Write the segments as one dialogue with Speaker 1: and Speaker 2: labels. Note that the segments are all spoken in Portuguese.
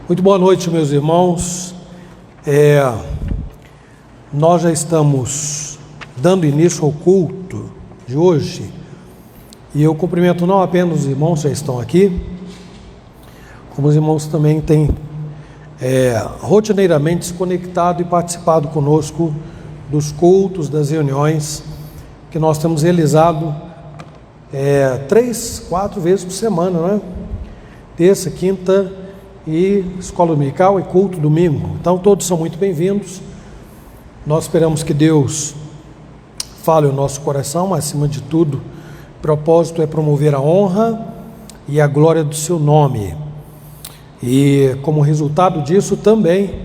Speaker 1: Muito boa noite, meus irmãos. Nós já estamos dando início ao culto de hoje e eu cumprimento não apenas os irmãos que já estão aqui, como os irmãos também têm rotineiramente se conectado e participado conosco dos cultos, das reuniões que nós temos realizado 3, 4 vezes por semana, né? Terça, quinta e escola dominical e culto domingo. Então todos são muito bem-vindos. Nós esperamos que Deus fale o nosso coração, mas acima de tudo, o propósito é promover a honra e a glória do seu nome. E como resultado disso também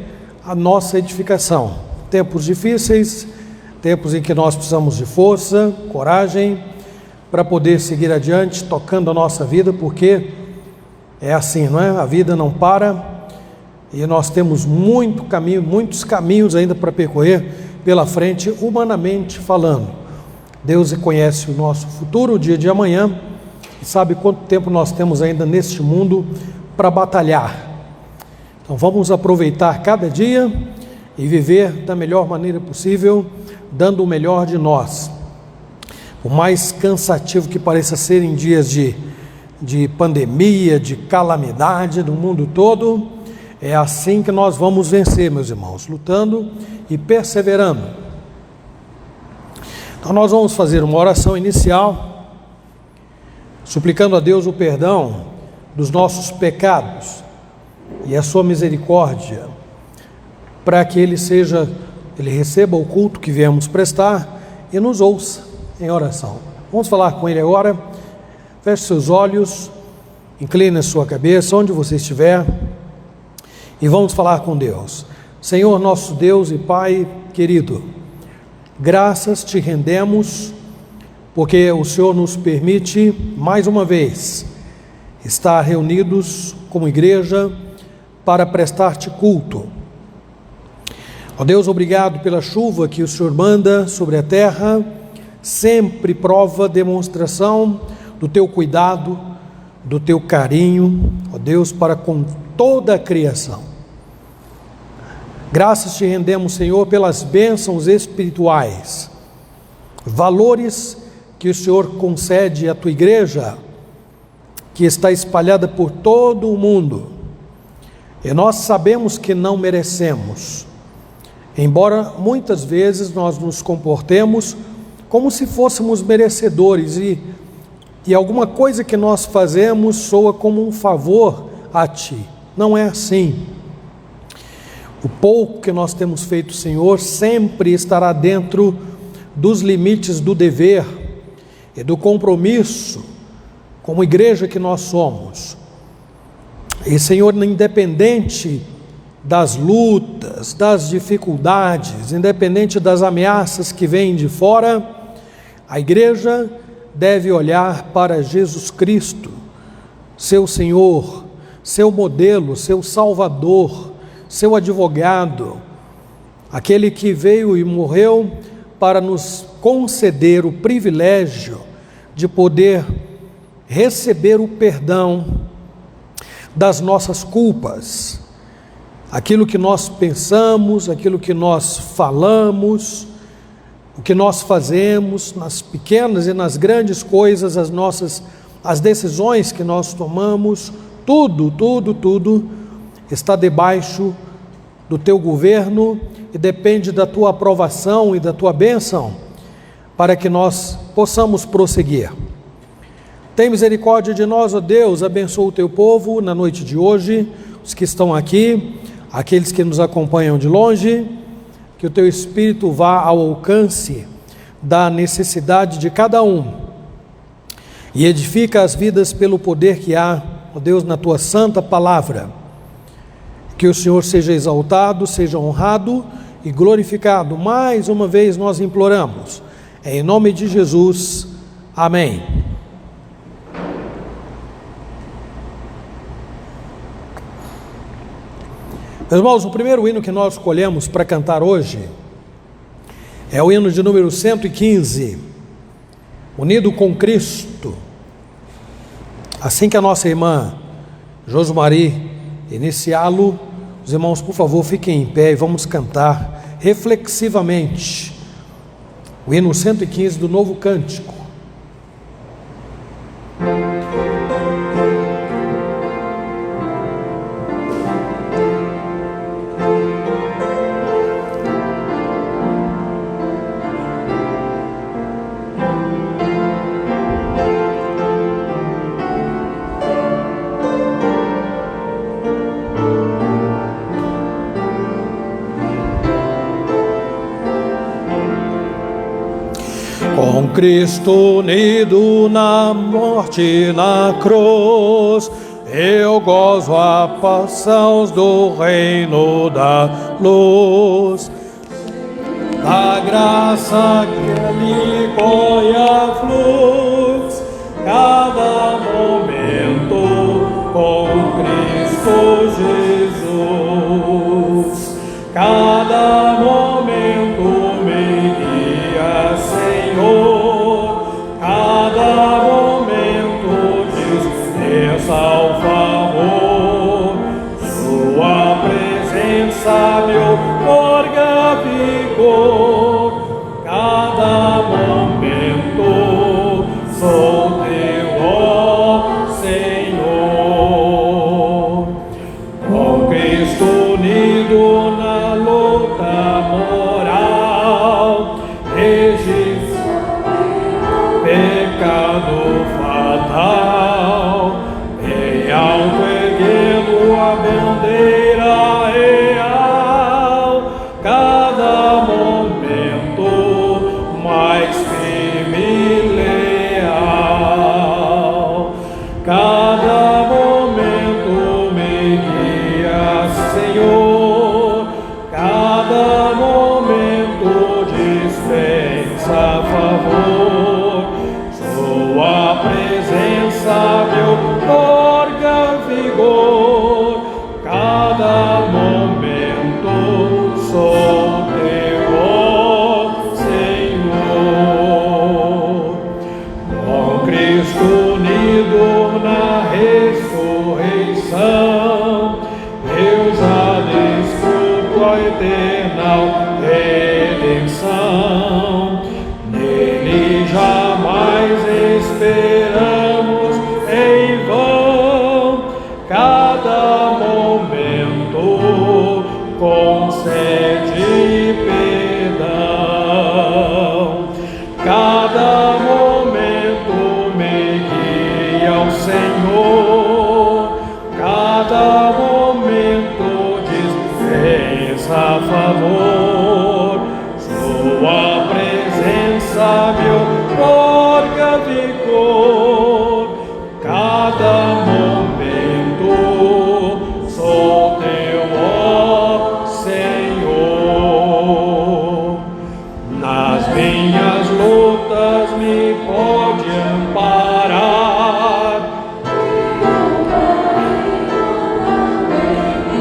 Speaker 1: a nossa edificação. Tempos difíceis, tempos em que nós precisamos de força, coragem para poder seguir adiante, tocando a nossa vida, porque é assim, não é? A vida não para e nós temos muitos caminhos ainda para percorrer pela frente, humanamente falando. Deus conhece o nosso futuro, o dia de amanhã, e sabe quanto tempo nós temos ainda neste mundo para batalhar. Então vamos aproveitar cada dia e viver da melhor maneira possível, dando o melhor de nós. Por mais cansativo que pareça ser em dias de pandemia, de calamidade do mundo todo, é assim que nós vamos vencer, meus irmãos, lutando e perseverando. Então nós vamos fazer uma oração inicial, suplicando a Deus o perdão dos nossos pecados e a sua misericórdia, para que Ele receba o culto que viemos prestar e nos ouça em oração. Vamos falar com Ele agora. Feche seus olhos, incline a sua cabeça, onde você estiver, e vamos falar com Deus. Senhor, nosso Deus e Pai querido, graças te rendemos, porque o Senhor nos permite, mais uma vez, estar reunidos como igreja para prestar-te culto. Ó Deus, obrigado pela chuva que o Senhor manda sobre a terra, sempre prova, demonstração do teu cuidado, do teu carinho, ó Deus, para com toda a criação. Graças te rendemos, Senhor, pelas bênçãos espirituais, valores que o Senhor concede à tua igreja, que está espalhada por todo o mundo, e nós sabemos que não merecemos, embora muitas vezes nós nos comportemos como se fôssemos merecedores e alguma coisa que nós fazemos soa como um favor a Ti. Não é assim. O pouco que nós temos feito, Senhor, sempre estará dentro dos limites do dever e do compromisso como igreja que nós somos. E, Senhor, independente das lutas, das dificuldades, independente das ameaças que vêm de fora, a igreja deve olhar para Jesus Cristo, seu Senhor, seu modelo, seu Salvador, seu advogado, aquele que veio e morreu para nos conceder o privilégio de poder receber o perdão das nossas culpas, aquilo que nós pensamos, aquilo que nós falamos, o que nós fazemos, nas pequenas e nas grandes coisas, as decisões que nós tomamos, tudo está debaixo do teu governo e depende da tua aprovação e da tua bênção para que nós possamos prosseguir. Tem misericórdia de nós, ó Deus, abençoa o teu povo na noite de hoje, os que estão aqui, aqueles que nos acompanham de longe, que o teu Espírito vá ao alcance da necessidade de cada um e edifica as vidas pelo poder que há, ó Deus, na tua santa palavra. Que o Senhor seja exaltado, seja honrado e glorificado. Mais uma vez nós imploramos, em nome de Jesus, amém. Meus irmãos, o primeiro hino que nós escolhemos para cantar hoje é o hino de número 115, Unido com Cristo. Assim que a nossa irmã Josmari iniciá-lo, os irmãos, por favor, fiquem em pé e vamos cantar reflexivamente o hino 115 do Novo Cântico. Com Cristo unido na morte e na cruz, eu gozo a passão do reino da luz. A graça que ali corre a fluxo, cada momento com Cristo Jesus. Cada momento me guia, Senhor, cada momento descansa ao favor. Sua presença me outorga vigor. Cada momento sou teu, ó Senhor. Com Cristo unido na luta moral, pecado fatal, em alto erguendo a bandeira real, cada momento mais firme e leal. Cada momento me guia, Senhor, cada momento dispensa a favor. Sua presença me outorga vigor. Cada momento sou teu, ó Senhor. Com Cristo unido na ressurreição, eu já desfruto a eterna redenção. Nele jamais esperamos em vão. Cada momento concede perdão. Cada momento me guia ao Senhor. Cada momento dispensa a favor. Sua presença me outorga vigor. Cada momento sou teu, ó Senhor. Nas minhas lutas me pode amparar,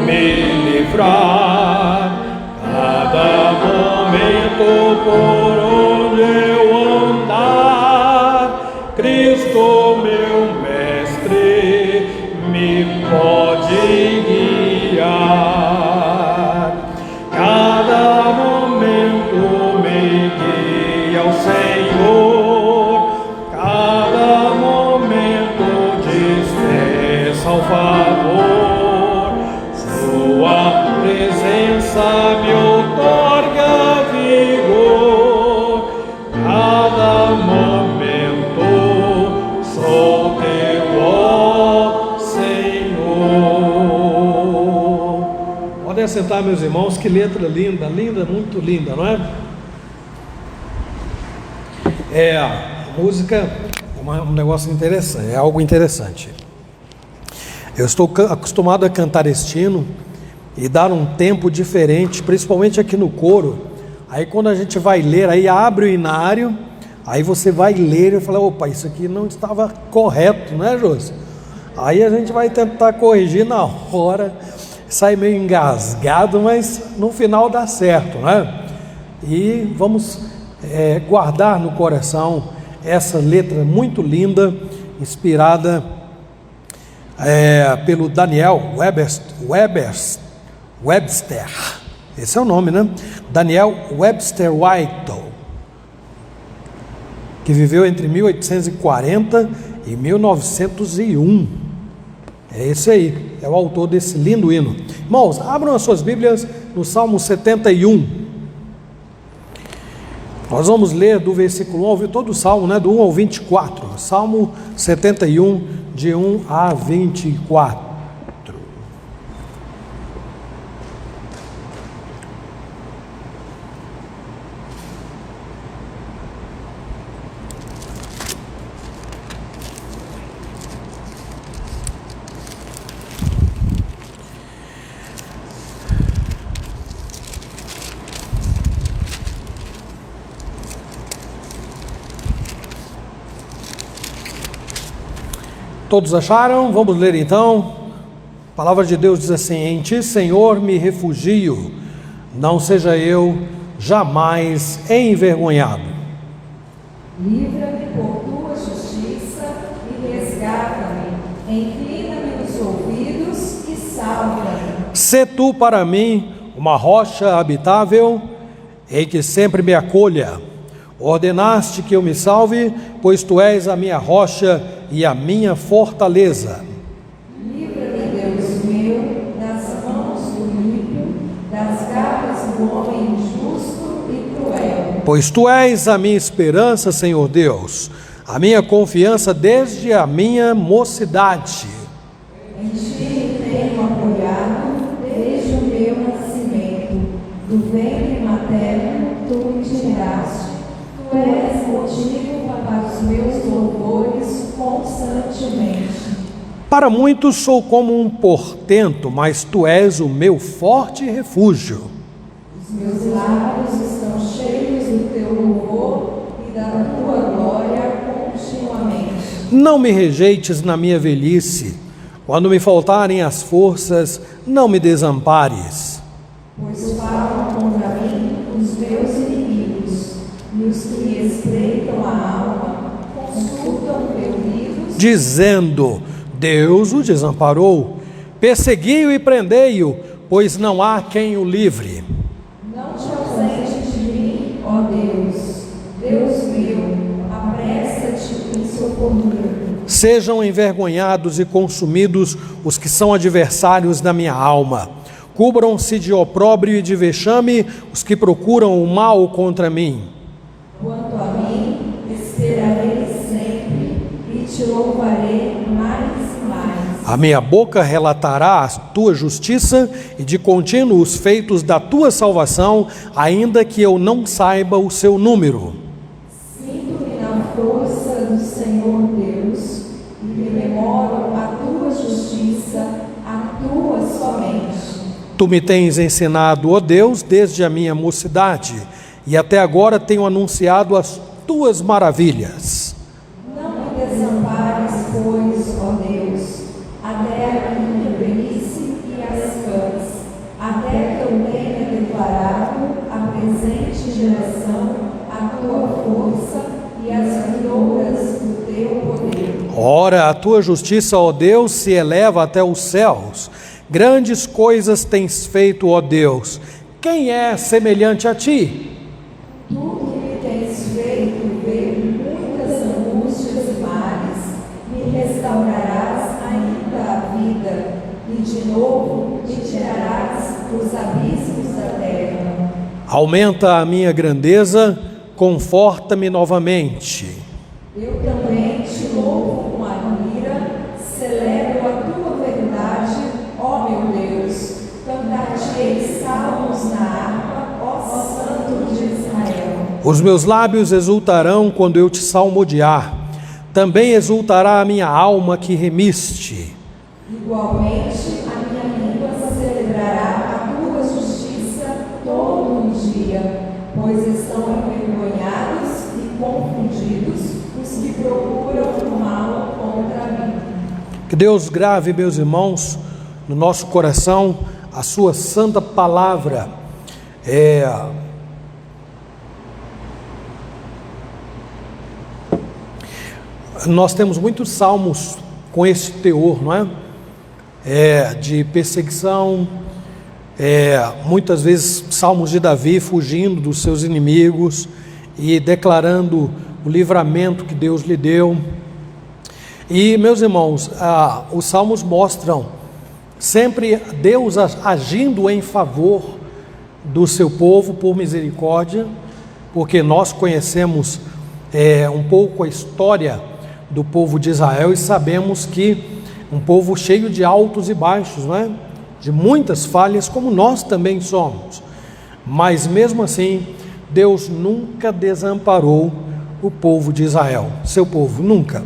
Speaker 1: me livrar. Cada momento por onde eu andar, Cristo meu mestre me pode guiar. Cada momento me guia ao Senhor. Cada momento dispensa ao favor. Sua presença me outorga vigor. Cada momento sou teu, ó Senhor. Podem assentar, meus irmãos, que letra linda, linda, muito linda, não é? É a música um negócio interessante, é algo interessante. Eu estou acostumado a cantar este hino e dar um tempo diferente, principalmente aqui no coro. Aí quando a gente vai ler, aí abre o inário, aí você vai ler e fala, opa, isso aqui não estava correto, né, José? Aí a gente vai tentar corrigir na hora, sai meio engasgado, mas no final dá certo, né? E vamos guardar no coração essa letra muito linda, inspirada pelo Daniel Webster, esse é o nome, né? Daniel Webster Whittle, que viveu entre 1840 e 1901. É esse aí, é o autor desse lindo hino. Irmãos, abram as suas Bíblias no Salmo 71. Nós vamos ler do versículo 1, todo o Salmo, né, do 1 ao 24. Salmo 71, de 1 a 24. Todos acharam? Vamos ler então. A palavra de Deus diz assim: em ti, Senhor, me refugio, não seja eu jamais envergonhado.
Speaker 2: Livra-me por tua justiça e resgata-me, inclina-me os ouvidos e salva-me.
Speaker 1: Sê tu para mim uma rocha habitável, em que sempre me acolha. Ordenaste que eu me salve, pois tu és a minha rocha e a minha fortaleza.
Speaker 2: Livra-me, Deus meu, das mãos do ímpio, das garras do homem injusto e cruel.
Speaker 1: Pois tu és a minha esperança, Senhor Deus, a minha confiança desde a minha mocidade.
Speaker 2: Em ti me tenho apoiado desde o meu nascimento, do ventre materno tu me tiraste. Tu és motivo para os meus louvores constantemente.
Speaker 1: Para muitos sou como um portento, mas tu és o meu forte refúgio.
Speaker 2: Os meus lábios estão cheios do teu louvor e da tua glória continuamente.
Speaker 1: Não me rejeites na minha velhice, quando me faltarem as forças, não me desampares.
Speaker 2: Pois falam contra mim os meus inimigos, e os que me espreitam a alma consultam ouvidos,
Speaker 1: Dizendo, Deus o desamparou, persegui-o e prendei-o, pois não há quem o livre.
Speaker 2: não te ausentes de mim, ó Deus, Deus meu, apressa-te em socorrer.
Speaker 1: Sejam envergonhados e consumidos os que são adversários da minha alma. Cubram-se de opróbrio e de vexame os que procuram o mal contra mim.
Speaker 2: Quanto a mim, esperarei sempre e te louvarei mais e mais.
Speaker 1: A minha boca relatará a tua justiça e de contínuo os feitos da tua salvação, ainda que eu não saiba o seu número.
Speaker 2: Sinto-me na força do Senhor Deus e rememoro a tua justiça, a tua somente.
Speaker 1: Tu me tens ensinado, ó Deus, desde a minha mocidade, e até agora tenho anunciado as tuas maravilhas.
Speaker 2: Não me desampares, pois, ó Deus, até a minha velhice e as canas, até que eu tenha declarado à presente geração a tua força e as vindoras do teu poder.
Speaker 1: Ora, a tua justiça, ó Deus, se eleva até os céus. Grandes coisas tens feito, ó Deus. Quem é semelhante a ti?
Speaker 2: Tu que me tens feito ver muitas angústias e males, me restaurarás ainda a vida, e de novo me tirarás dos abismos da terra.
Speaker 1: Aumenta a minha grandeza, conforta-me novamente.
Speaker 2: Eu também te louvo com a lira, celebro a tua verdade, ó meu Deus. Cantar-te-ei salmos na harpa, ó Santo de Israel.
Speaker 1: Os meus lábios exultarão quando eu te salmodiar. também exultará a minha alma que remiste.
Speaker 2: Igualmente, a minha língua celebrará a tua justiça todo o dia, pois estão envergonhados e confundidos os que procuram o mal contra mim.
Speaker 1: Que Deus grave, meus irmãos, no nosso coração a sua santa palavra. Nós temos muitos salmos com esse teor, não é? De perseguição, muitas vezes salmos de Davi fugindo dos seus inimigos e declarando o livramento que Deus lhe deu. E, meus irmãos, os salmos mostram sempre Deus agindo em favor do seu povo por misericórdia, porque nós conhecemos um pouco a história do povo de Israel e sabemos que um povo cheio de altos e baixos, não é? De muitas falhas, como nós também somos, mas mesmo assim Deus nunca desamparou o povo de Israel, seu povo, nunca.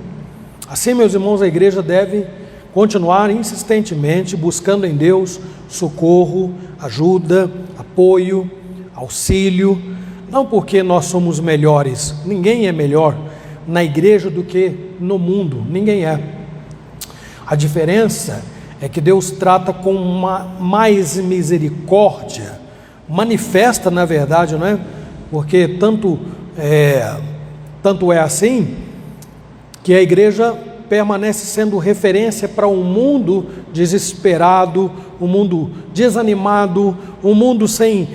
Speaker 1: Assim, meus irmãos, a igreja deve continuar insistentemente buscando em Deus socorro, ajuda, apoio, auxílio, não porque nós somos melhores, ninguém é melhor na igreja do que no mundo, ninguém é. A diferença é que Deus trata com mais misericórdia, manifesta na verdade, não é? Porque tanto é assim que a igreja permanece sendo referência para um mundo desesperado, um mundo desanimado, um mundo sem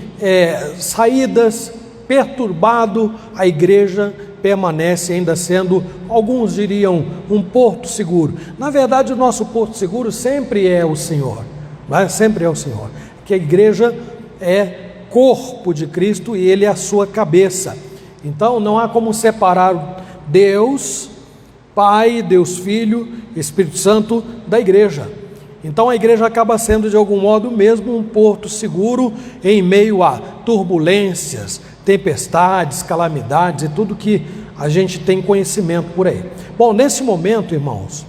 Speaker 1: saídas, perturbado. A igreja permanece ainda sendo, alguns diriam, um porto seguro. Na verdade, o nosso porto seguro sempre é o Senhor, né? Sempre é o Senhor, que a igreja é corpo de Cristo e Ele é a sua cabeça. Então não há como separar Deus Pai, Deus Filho, Espírito Santo da igreja. Então a igreja acaba sendo de algum modo mesmo um porto seguro em meio a turbulências, tempestades, calamidades e tudo que a gente tem conhecimento por aí. Bom, nesse momento, irmãos,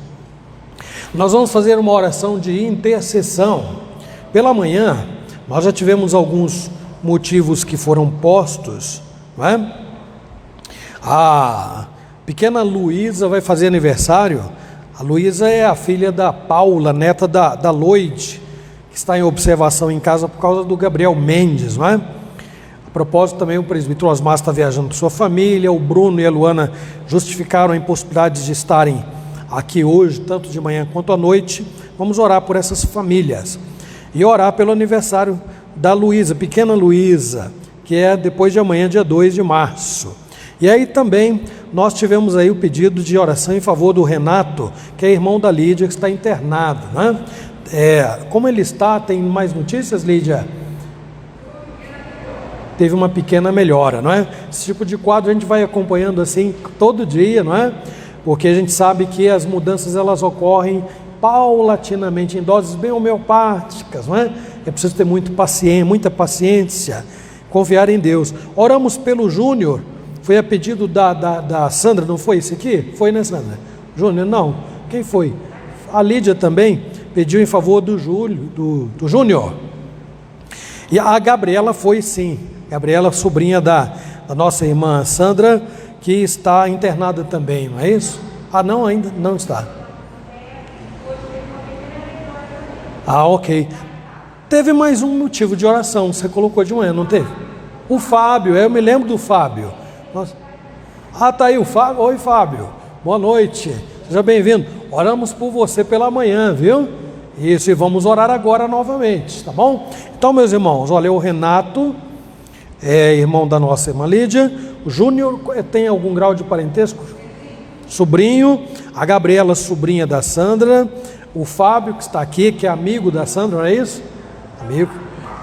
Speaker 1: nós vamos fazer uma oração de intercessão. Pela manhã, nós já tivemos alguns motivos que foram postos, não é? A pequena Luísa vai fazer aniversário. A Luísa é a filha da Paula, neta da Loide, que está em observação em casa por causa do Gabriel Mendes, não é? A propósito, também o presbítero Osmar está viajando com sua família. O Bruno e a Luana justificaram a impossibilidade de estarem aqui hoje, tanto de manhã quanto à noite. Vamos orar por essas famílias e orar pelo aniversário da Luísa, pequena Luísa, que é depois de amanhã, dia 2 de março. E aí também nós tivemos aí o pedido de oração em favor do Renato, que é irmão da Lídia, que está internado, né? Como ele está? Tem mais notícias, Lídia? Teve uma pequena melhora, não é? Esse tipo de quadro a gente vai acompanhando assim todo dia, não é? Porque a gente sabe que as mudanças elas ocorrem paulatinamente, em doses bem homeopáticas, não é? É preciso ter muita paciência, confiar em Deus. Oramos pelo Júnior. Foi a pedido da Sandra, não foi esse aqui? Foi, né, Sandra? Júnior, não. Quem foi? A Lídia também pediu em favor do Júnior. E a Gabriela foi sim. Gabriela, sobrinha da nossa irmã Sandra, que está internada também, não é isso? Ah, não, ainda não está. Ah, ok. Teve mais um motivo de oração, você colocou de manhã, não teve? O Fábio, eu me lembro do Fábio. Nossa. Ah, tá aí o Fábio. Oi, Fábio, boa noite, seja bem-vindo. Oramos por você pela manhã, viu? Isso, e vamos orar agora novamente, tá bom? Então, meus irmãos, olha, o Renato é irmão da nossa irmã Lídia. O Júnior tem algum grau de parentesco? Sobrinho. A Gabriela, sobrinha da Sandra. O Fábio, que está aqui, que é amigo da Sandra, não é isso?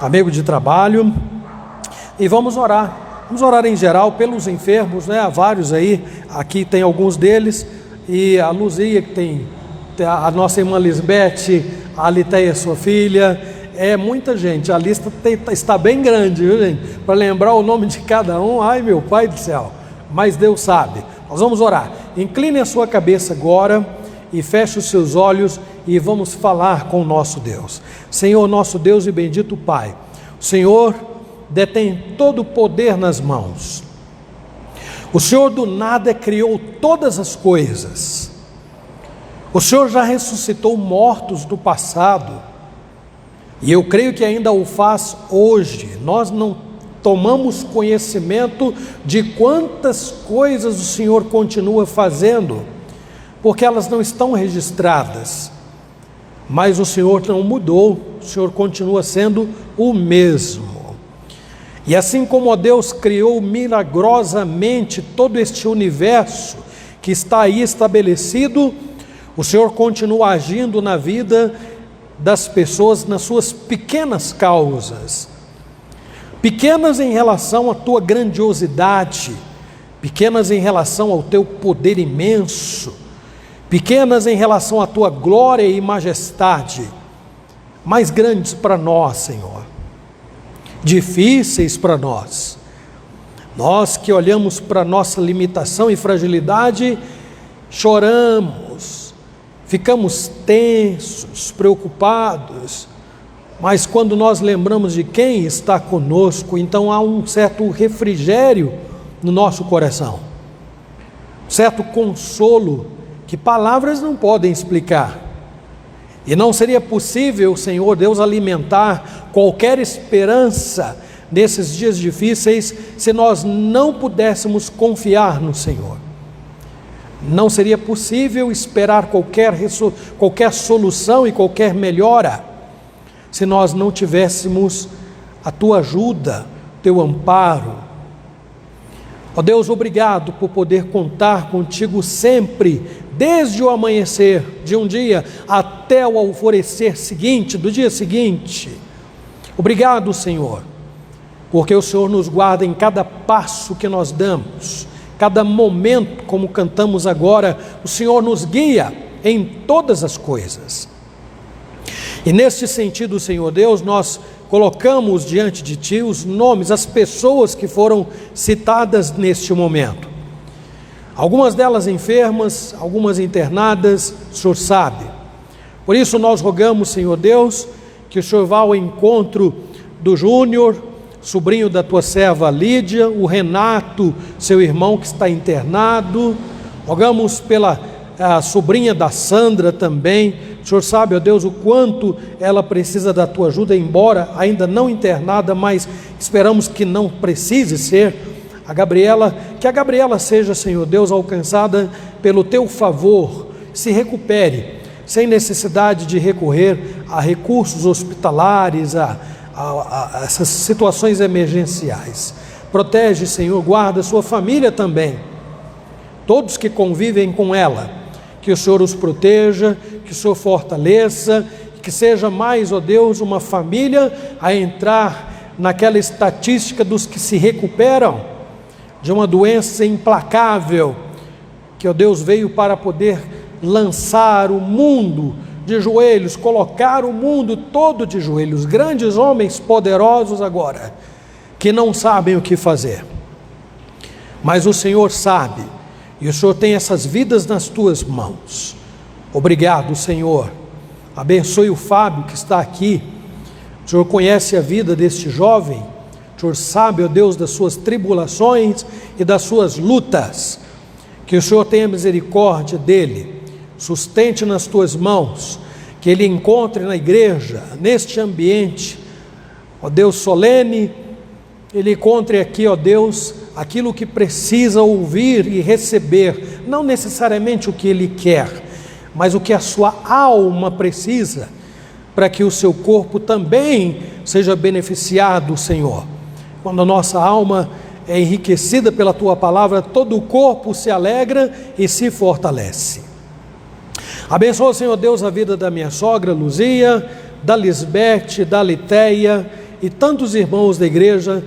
Speaker 1: Amigo de trabalho. E vamos orar. Vamos orar em geral pelos enfermos, né? Há vários aí, aqui tem alguns deles, e a Luzia, que tem a nossa irmã Lisbeth, a Litéia, sua filha, muita gente. A lista está bem grande, viu, gente? Para lembrar o nome de cada um, ai meu Pai do céu, mas Deus sabe. Nós vamos orar. incline a sua cabeça agora e feche os seus olhos e vamos falar com o nosso Deus. Senhor, nosso Deus e bendito Pai, o Senhor detém todo o poder nas mãos. O Senhor do nada criou todas as coisas. O Senhor já ressuscitou mortos do passado, e eu creio que ainda o faz hoje. Nós não tomamos conhecimento de quantas coisas o Senhor continua fazendo, porque elas não estão registradas, mas o Senhor não mudou, o Senhor continua sendo o mesmo. E assim como Deus criou milagrosamente todo este universo que está aí estabelecido, o Senhor continua agindo na vida das pessoas, nas suas pequenas causas, pequenas em relação à tua grandiosidade, pequenas em relação ao teu poder imenso, pequenas em relação à tua glória e majestade, mas grandes para nós, Senhor, difíceis para nós. Nós que olhamos para nossa limitação e fragilidade, choramos, ficamos tensos, preocupados, mas quando nós lembramos de quem está conosco, então há um certo refrigério no nosso coração, um certo consolo que palavras não podem explicar. E não seria possível, Senhor Deus, alimentar qualquer esperança nesses dias difíceis se nós não pudéssemos confiar no Senhor. Não seria possível esperar qualquer solução e qualquer melhora se nós não tivéssemos a tua ajuda, teu amparo. Ó Deus, obrigado por poder contar contigo sempre, desde o amanhecer de um dia até o alvorecer seguinte, do dia seguinte. Obrigado, Senhor, porque o Senhor nos guarda em cada passo que nós damos, cada momento, como cantamos agora, o Senhor nos guia em todas as coisas. E neste sentido, Senhor Deus, nós colocamos diante de Ti os nomes, as pessoas que foram citadas neste momento. Algumas delas enfermas, algumas internadas, o Senhor sabe. Por isso nós rogamos, Senhor Deus, que o Senhor vá ao encontro do Júnior, sobrinho da tua serva Lídia, o Renato, seu irmão que está internado. Rogamos pela sobrinha da Sandra também. O Senhor sabe, ó Deus, o quanto ela precisa da tua ajuda, embora ainda não internada, mas esperamos que não precise ser. A Gabriela, que a Gabriela seja, Senhor Deus, alcançada pelo teu favor, se recupere, sem necessidade de recorrer a recursos hospitalares, a essas situações emergenciais. Protege, Senhor, guarda sua família também, todos que convivem com ela, que o Senhor os proteja, que o Senhor fortaleça, que seja mais, ó Deus, uma família a entrar naquela estatística dos que se recuperam de uma doença implacável, que, ó Deus, veio para poder lançar o mundo de joelhos, colocar o mundo todo de joelhos, grandes homens poderosos agora, que não sabem o que fazer, mas o Senhor sabe, e o Senhor tem essas vidas nas tuas mãos. Obrigado, Senhor. Abençoe o Fábio que está aqui. O Senhor conhece a vida deste jovem, o Senhor sabe, ó Deus, das suas tribulações e das suas lutas. Que o Senhor tenha misericórdia dele, sustente nas tuas mãos, que ele encontre na igreja, neste ambiente, ó Deus solene, ele encontre aqui, ó Deus, aquilo que precisa ouvir e receber, não necessariamente o que ele quer, mas o que a sua alma precisa, para que o seu corpo também seja beneficiado, Senhor. Quando a nossa alma é enriquecida pela tua palavra, todo o corpo se alegra e se fortalece. Abençoa, Senhor Deus, a vida da minha sogra Luzia, da Lisbete, da Litéia e tantos irmãos da igreja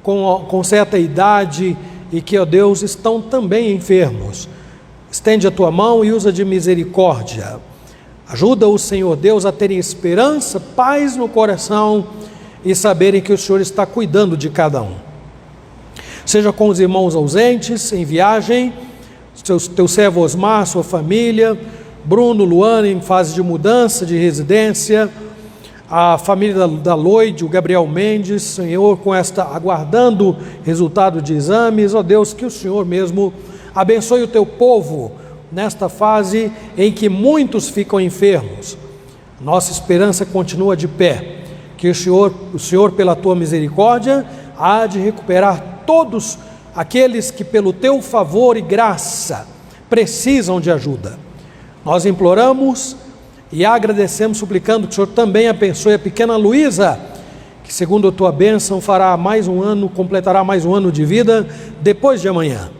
Speaker 1: com certa idade e que, ó Deus, estão também enfermos. Estende a tua mão e usa de misericórdia. Ajuda-os, Senhor Deus, a terem esperança, paz no coração e saberem que o Senhor está cuidando de cada um. Seja com os irmãos ausentes, em viagem, teu servo Osmar, sua família, Bruno, Luana em fase de mudança de residência, a família da Loide, o Gabriel Mendes, Senhor, aguardando resultado de exames, ó Deus, que o Senhor mesmo abençoe o teu povo nesta fase em que muitos ficam enfermos. Nossa esperança continua de pé, que o Senhor pela tua misericórdia há de recuperar todos aqueles que pelo teu favor e graça precisam de ajuda. Nós imploramos e agradecemos, suplicando que o Senhor também abençoe a pequena Luísa, que segundo a tua bênção completará mais um ano de vida depois de amanhã.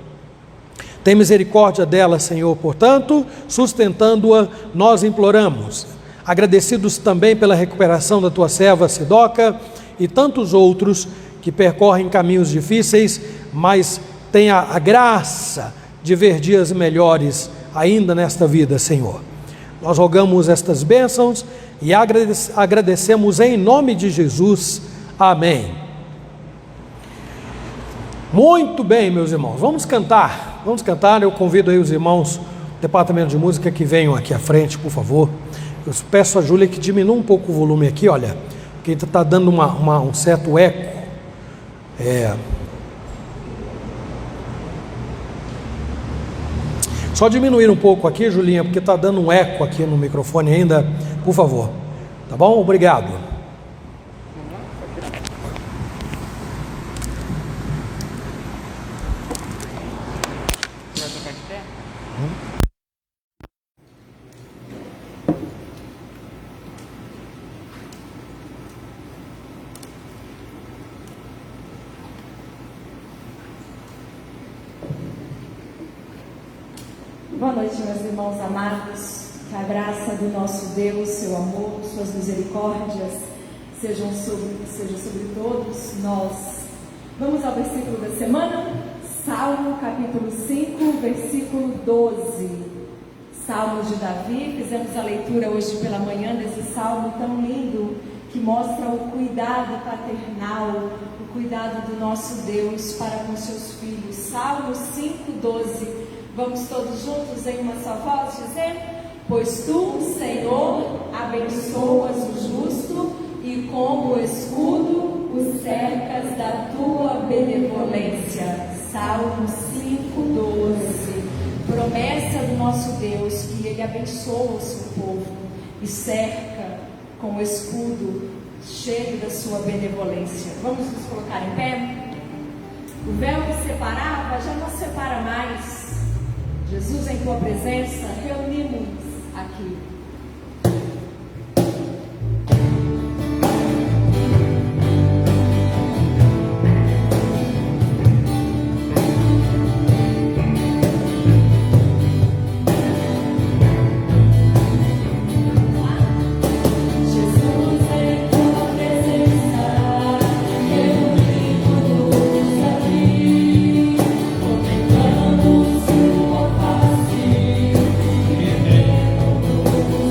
Speaker 1: Tem misericórdia dela, Senhor, portanto, sustentando-a, nós imploramos. Agradecidos também pela recuperação da tua serva Sidoca e tantos outros que percorrem caminhos difíceis, mas tenha a graça de ver dias melhores ainda nesta vida, Senhor. Nós rogamos estas bênçãos e agradecemos em nome de Jesus. Amém. Muito bem, meus irmãos, vamos cantar, eu convido aí os irmãos do departamento de música que venham aqui à frente, por favor. Eu peço a Júlia que diminua um pouco o volume aqui, olha, porque está dando um certo eco. Só diminuir um pouco aqui, Julinha, porque está dando um eco aqui no microfone ainda, por favor. Tá bom? Obrigado.
Speaker 2: Boa noite, meus irmãos amados. Que a graça do nosso Deus, seu amor, suas misericórdias seja sobre todos nós. Vamos ao versículo da semana, Salmo capítulo 5, versículo 12. Salmos de Davi. Fizemos a leitura hoje pela manhã desse salmo tão lindo, que mostra o cuidado paternal, o cuidado do nosso Deus para com seus filhos. Salmo 5, 12. Vamos todos juntos em uma só voz dizer: pois tu, Senhor, abençoas o justo e como escudo o cercas da tua benevolência. Salmo 5:12. Promessa do nosso Deus que Ele abençoa o seu povo e cerca com o escudo cheio da sua benevolência. Vamos nos colocar em pé? O véu que separava já não separa mais. Jesus, em tua presença, reunimos aqui.
Speaker 3: Oh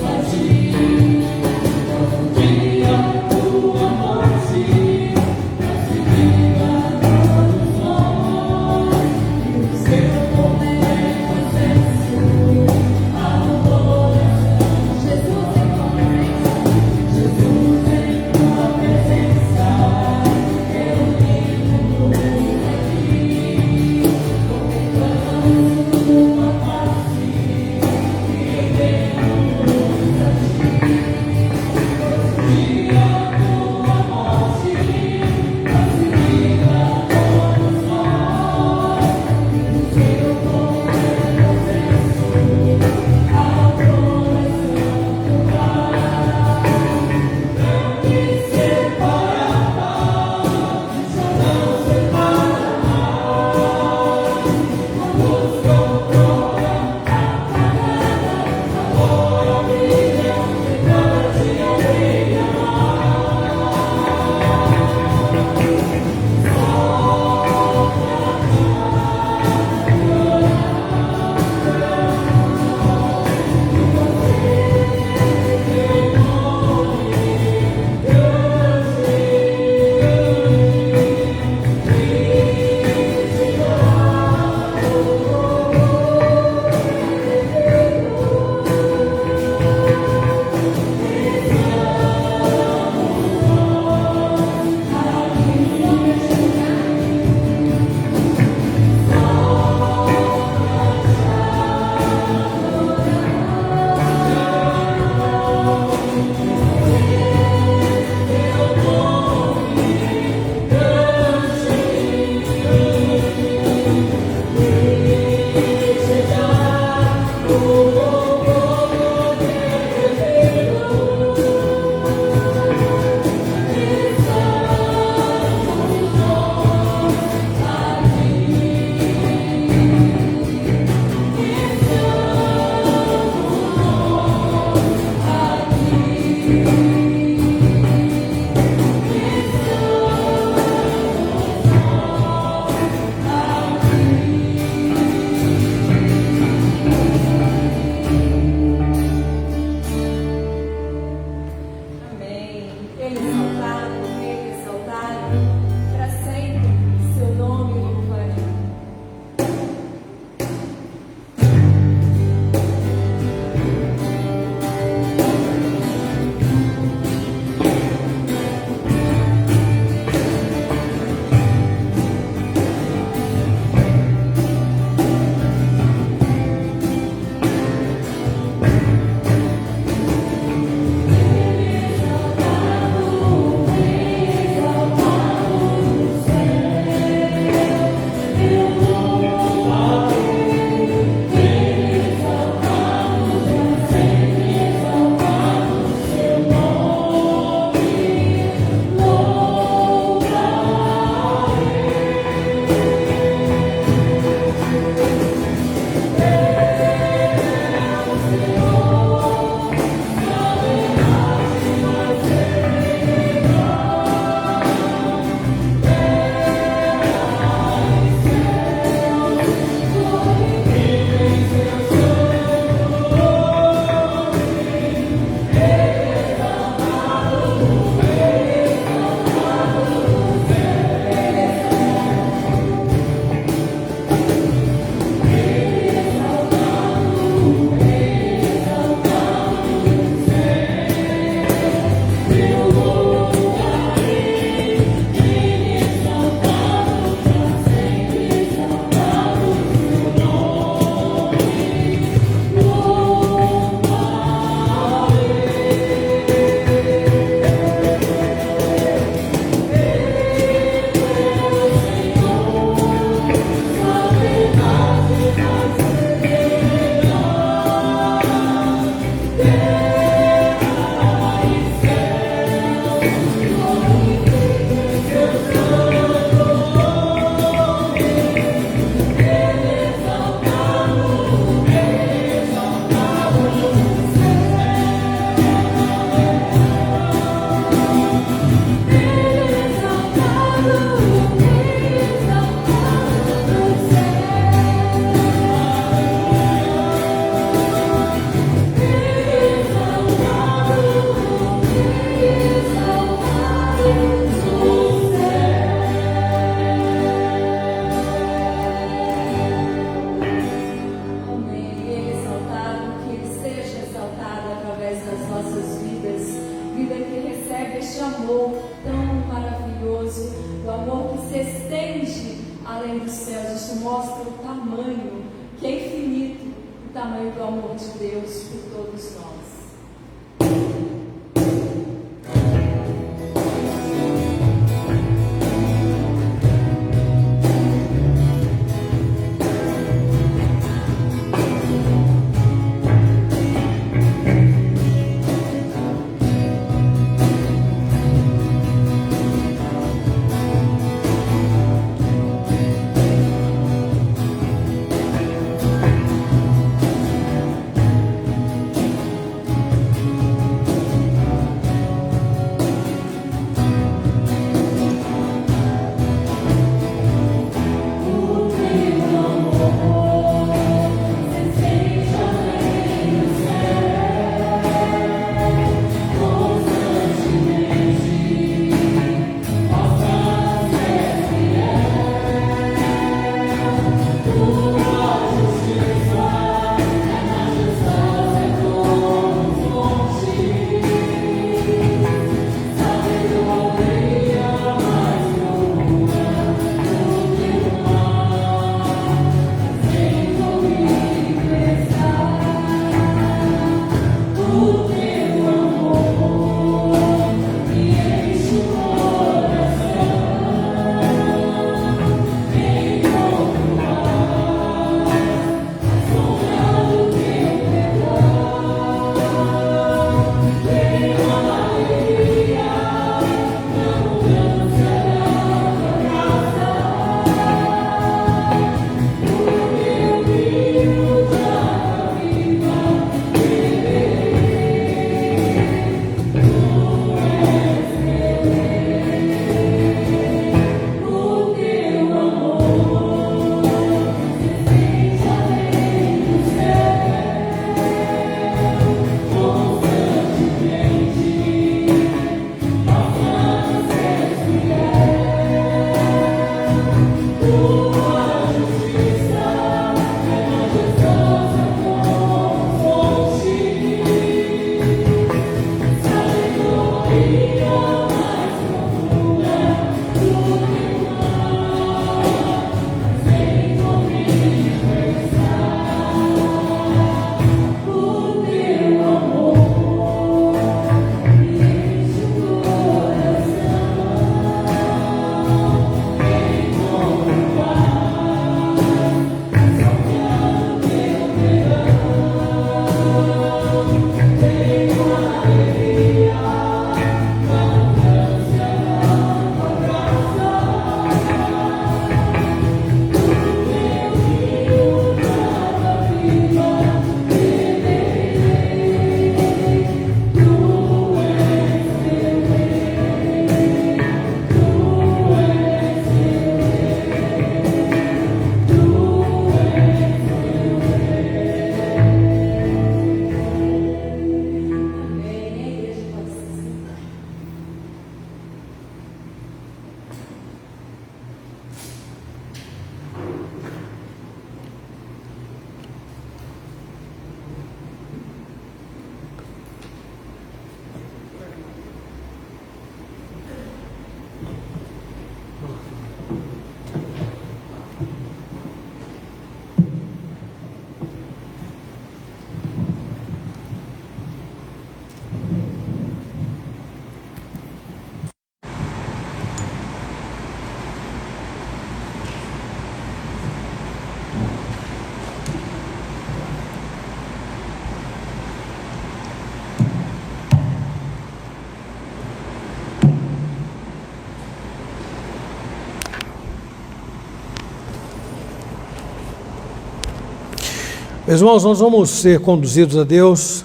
Speaker 1: Meus irmãos, nós vamos ser conduzidos a Deus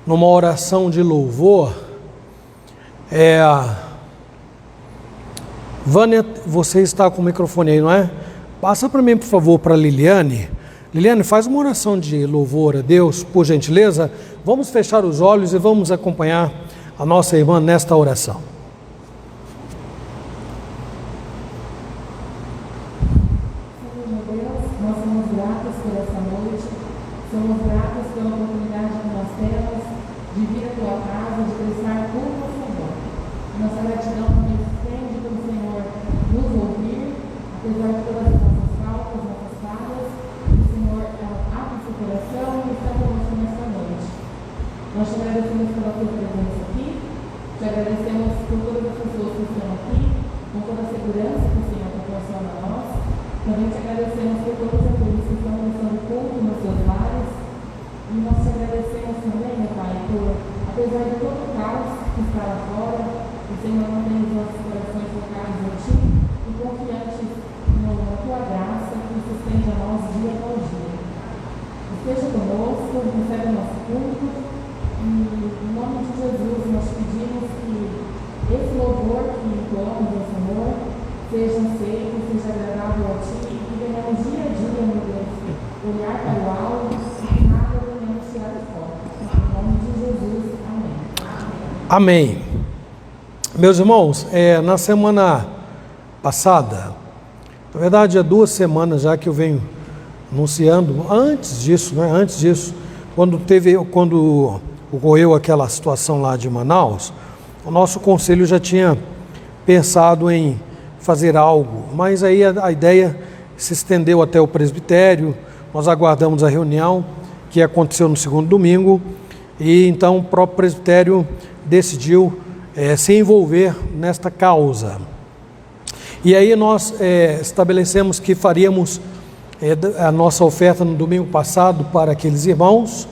Speaker 1: numa oração de louvor. Vânia, você está com o microfone aí, não é? Passa para mim, por favor, para a Liliane. Liliane, faz uma oração de louvor a Deus, por gentileza. Vamos fechar os olhos e vamos acompanhar a nossa irmã nesta oração.
Speaker 3: Somos gratos pela oportunidade que nós temos de vir à tua casa, de prestar culto ao Senhor. Nossa gratidão também se estende pelo Senhor nos ouvir, apesar de todas as nossas faltas, nossas falhas. O Senhor abre seu coração e está conosco nesta noite. Nós te agradecemos pela tua presença aqui, te agradecemos por todas as pessoas que estão aqui, com toda a segurança que o Senhor proporciona a nós. Também te agradecemos por todos aqueles que estão prestando culto nos seus lares. E nós te agradecemos também, meu Pai, por, apesar de todo o caos que está lá fora, o Senhor mantém os nossos corações focados em Ti e confiantes na Tua graça que se estende a nós dia após dia. Esteja conosco, recebe o nosso culto e, em nome de Jesus, nós pedimos que esse louvor que entoamos ao Senhor seja aceito, seja agradável a Ti e que venhamos dia a dia, meu Deus, olhar para o alto e nada venhamos tirar de fora. Em nome de Jesus, amém.
Speaker 1: Amém. Meus irmãos, na semana passada, na verdade há 2 semanas já que eu venho anunciando, antes disso, quando ocorreu aquela situação lá de Manaus, o nosso conselho já tinha pensado em fazer algo, mas aí a ideia se estendeu até o presbitério. Nós aguardamos a reunião que aconteceu no segundo domingo e então o próprio presbitério decidiu se envolver nesta causa. E aí nós estabelecemos que faríamos a nossa oferta no domingo passado para aqueles irmãos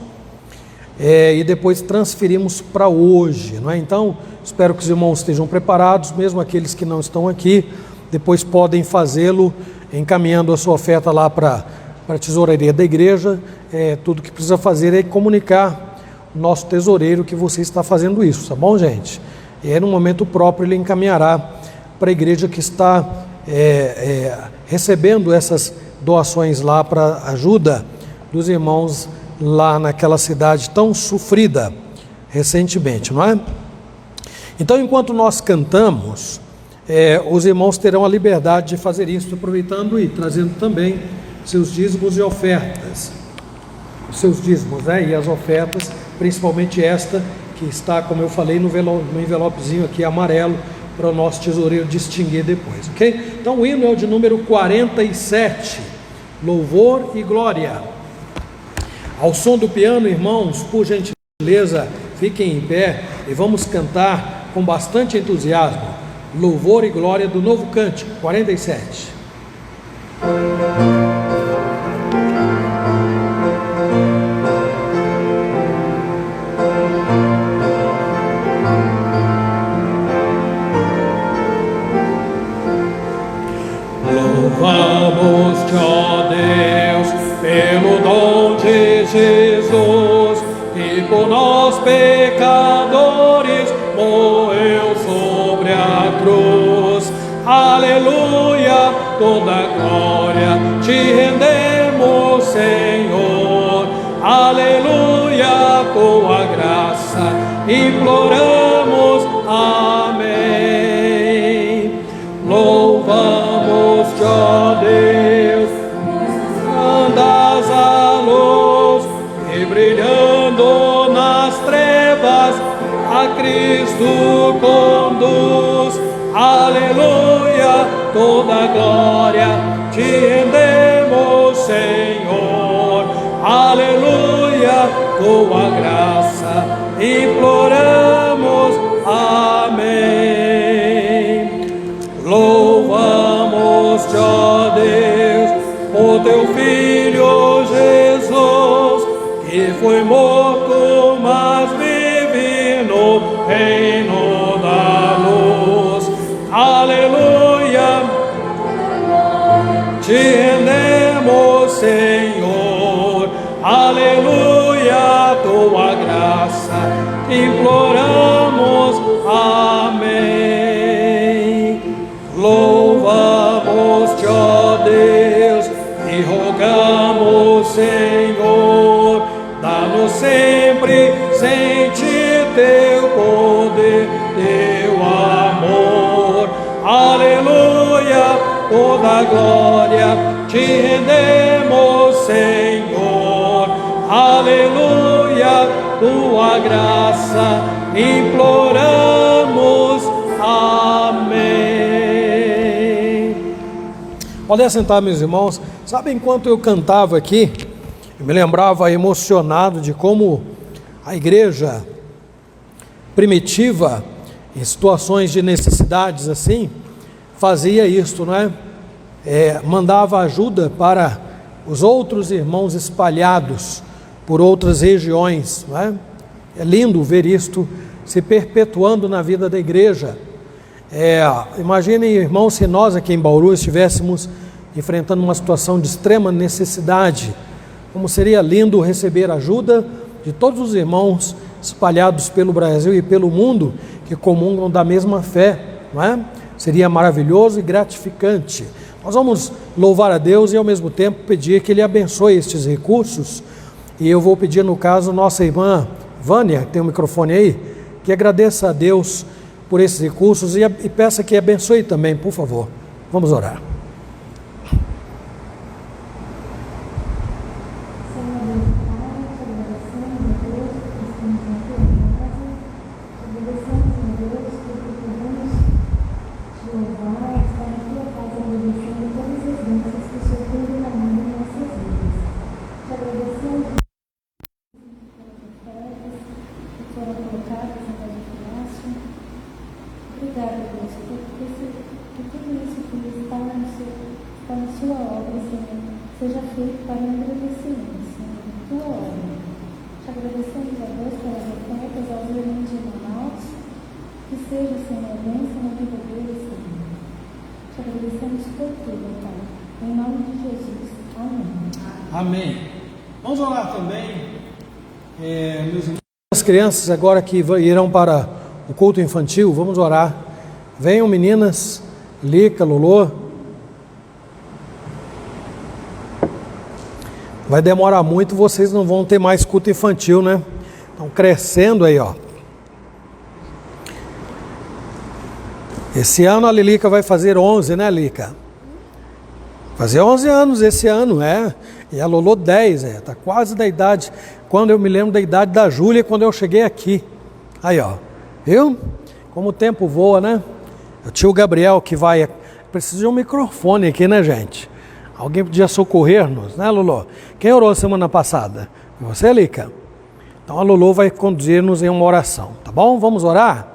Speaker 1: e depois transferimos para hoje, não é? Então, espero que os irmãos estejam preparados, mesmo aqueles que não estão aqui, depois podem fazê-lo encaminhando a sua oferta lá para a tesouraria da igreja. Tudo que precisa fazer é comunicar o nosso tesoureiro que você está fazendo isso, tá bom, gente? E no momento próprio ele encaminhará para a igreja que está recebendo essas doações lá para ajuda dos irmãos lá naquela cidade tão sofrida recentemente, não é? Então, enquanto nós cantamos, os irmãos terão a liberdade de fazer isso, aproveitando e trazendo também seus dízimos e ofertas, seus dízimos, e as ofertas, principalmente esta que está, como eu falei, no envelopezinho aqui amarelo, para o nosso tesoureiro distinguir depois, ok? Então o hino é o de número 47, Louvor e Glória. Ao som do piano, irmãos, por gentileza, fiquem em pé e vamos cantar com bastante entusiasmo, Louvor e Glória do Novo Cântico, 47.
Speaker 4: Louvamos-te, ó Deus, pelo dom de Jesus, que por nós pecadores morreu sobre a cruz. Aleluia, toda glória te rendemos, Senhor. Aleluia, tua graça imploramos. Amém. Louvamos-te, ó Deus, andas a luz e brilhando nas trevas a Cristo conduz. Aleluia, toda glória te rendemos, Senhor. Aleluia, tua graça imploramos. Amém. Louvamos-te, ó Deus, por teu Filho Jesus, que foi morto, mas vive no reino da luz. Aleluia, te rendemos, Senhor. Aleluia, tua graça imploramos. Amém. Louvamos-te, ó Deus, e rogamos, Senhor, dá-nos sempre sentir teu poder, teu amor. Aleluia, toda glória te rendemos, Senhor. Aleluia, tua graça imploramos. Amém.
Speaker 1: Podem sentar, meus irmãos. Sabe, enquanto eu cantava aqui, eu me lembrava emocionado de como a igreja primitiva, em situações de necessidades assim, fazia isto, não é? Mandava ajuda para os outros irmãos espalhados por outras regiões, não é? É lindo ver isto se perpetuando na vida da igreja. Imaginem, irmãos, se nós aqui em Bauru estivéssemos enfrentando uma situação de extrema necessidade, como seria lindo receber ajuda de todos os irmãos espalhados pelo Brasil e pelo mundo que comungam da mesma fé, não é? Seria maravilhoso e gratificante. Nós vamos louvar a Deus e ao mesmo tempo pedir que Ele abençoe estes recursos, e eu vou pedir, no caso, nossa irmã Vânia, que tem o microfone aí, que agradeça a Deus por esses recursos e peça que abençoe também, por favor. Vamos orar.
Speaker 5: Seja feito para um agradecimento, Senhor, tua obra. Te agradecemos a Deus pelas ofertas aos irmãos de Manaus, que seja, Senhor, a bênção na vida deles, Senhor. Te agradecemos por tudo, Pai. Em nome de Jesus. Amém.
Speaker 1: Amém. Vamos orar também, meus irmãos. As crianças agora que irão para o culto infantil, vamos orar. Venham, meninas, Lica, Lolô. Vai demorar muito, vocês não vão ter mais culto infantil, né? Estão crescendo aí, ó. Esse ano a Lilica vai fazer 11, né, Lica? Fazer 11 anos esse ano, E a Lolô 10, Tá quase da idade. Quando eu me lembro da idade da Júlia, quando eu cheguei aqui, Aí, ó, viu? Como o tempo voa, né? O tio Gabriel que vai... Precisa de um microfone aqui, né, gente? Alguém podia socorrer-nos, né, Lulu? Quem orou semana passada? Você, Lica? Então a Lulu vai conduzir-nos em uma oração, tá bom? Vamos orar?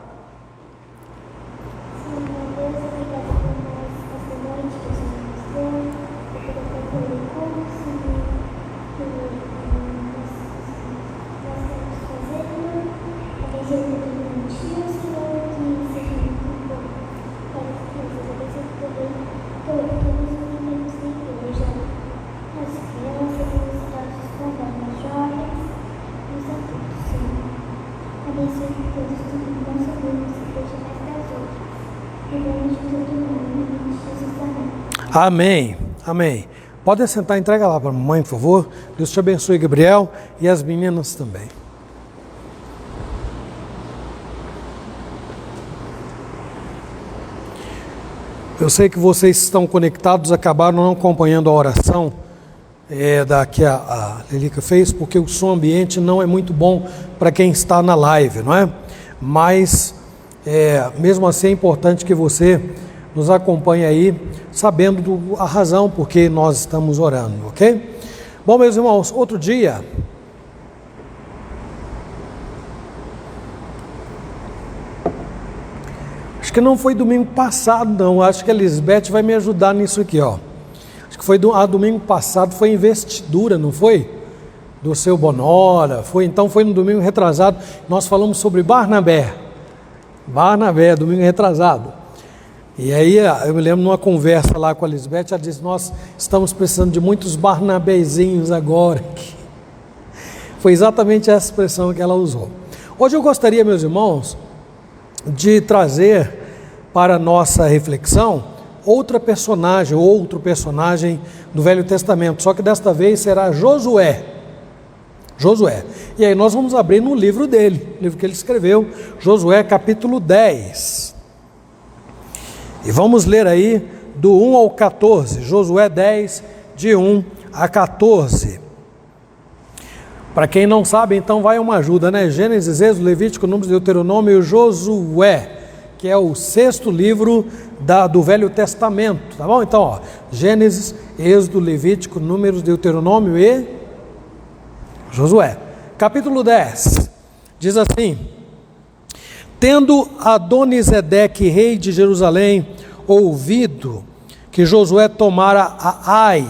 Speaker 1: Amém, amém. Pode sentar, entrega lá para a mamãe, por favor. Deus te abençoe, Gabriel, e as meninas também. Eu sei que vocês estão conectados, acabaram não acompanhando a oração que a Lelica fez, porque o som ambiente não é muito bom para quem está na live, não é? Mas, mesmo assim, é importante que você nos acompanhe aí, sabendo a razão por que nós estamos orando, ok? Bom, meus irmãos, outro dia, acho que não foi domingo passado, não, acho que a Lisbeth vai me ajudar nisso aqui, ó. Acho que foi domingo passado, foi investidura, não foi? Do seu Bonora, então foi no domingo retrasado, nós falamos sobre Barnabé, domingo retrasado. E aí eu me lembro numa conversa lá com a Lisbeth, ela disse, nós estamos precisando de muitos Barnabézinhos agora. Foi exatamente essa expressão que ela usou. Hoje eu gostaria, meus irmãos, de trazer para a nossa reflexão outro personagem do Velho Testamento, só que desta vez será Josué. E aí nós vamos abrir no livro dele, livro que ele escreveu, Josué capítulo 10. E vamos ler aí do 1 ao 14, Josué 10, de 1 a 14. Para quem não sabe, então vai uma ajuda, né? Gênesis, Êxodo, Levítico, Números, Deuteronômio e Josué, que é o 6º livro do Velho Testamento, tá bom? Então, ó, Gênesis, Êxodo, Levítico, Números, Deuteronômio e Josué. Capítulo 10, diz assim: Tendo Adonisedeque, rei de Jerusalém, ouvido que Josué tomara a Ai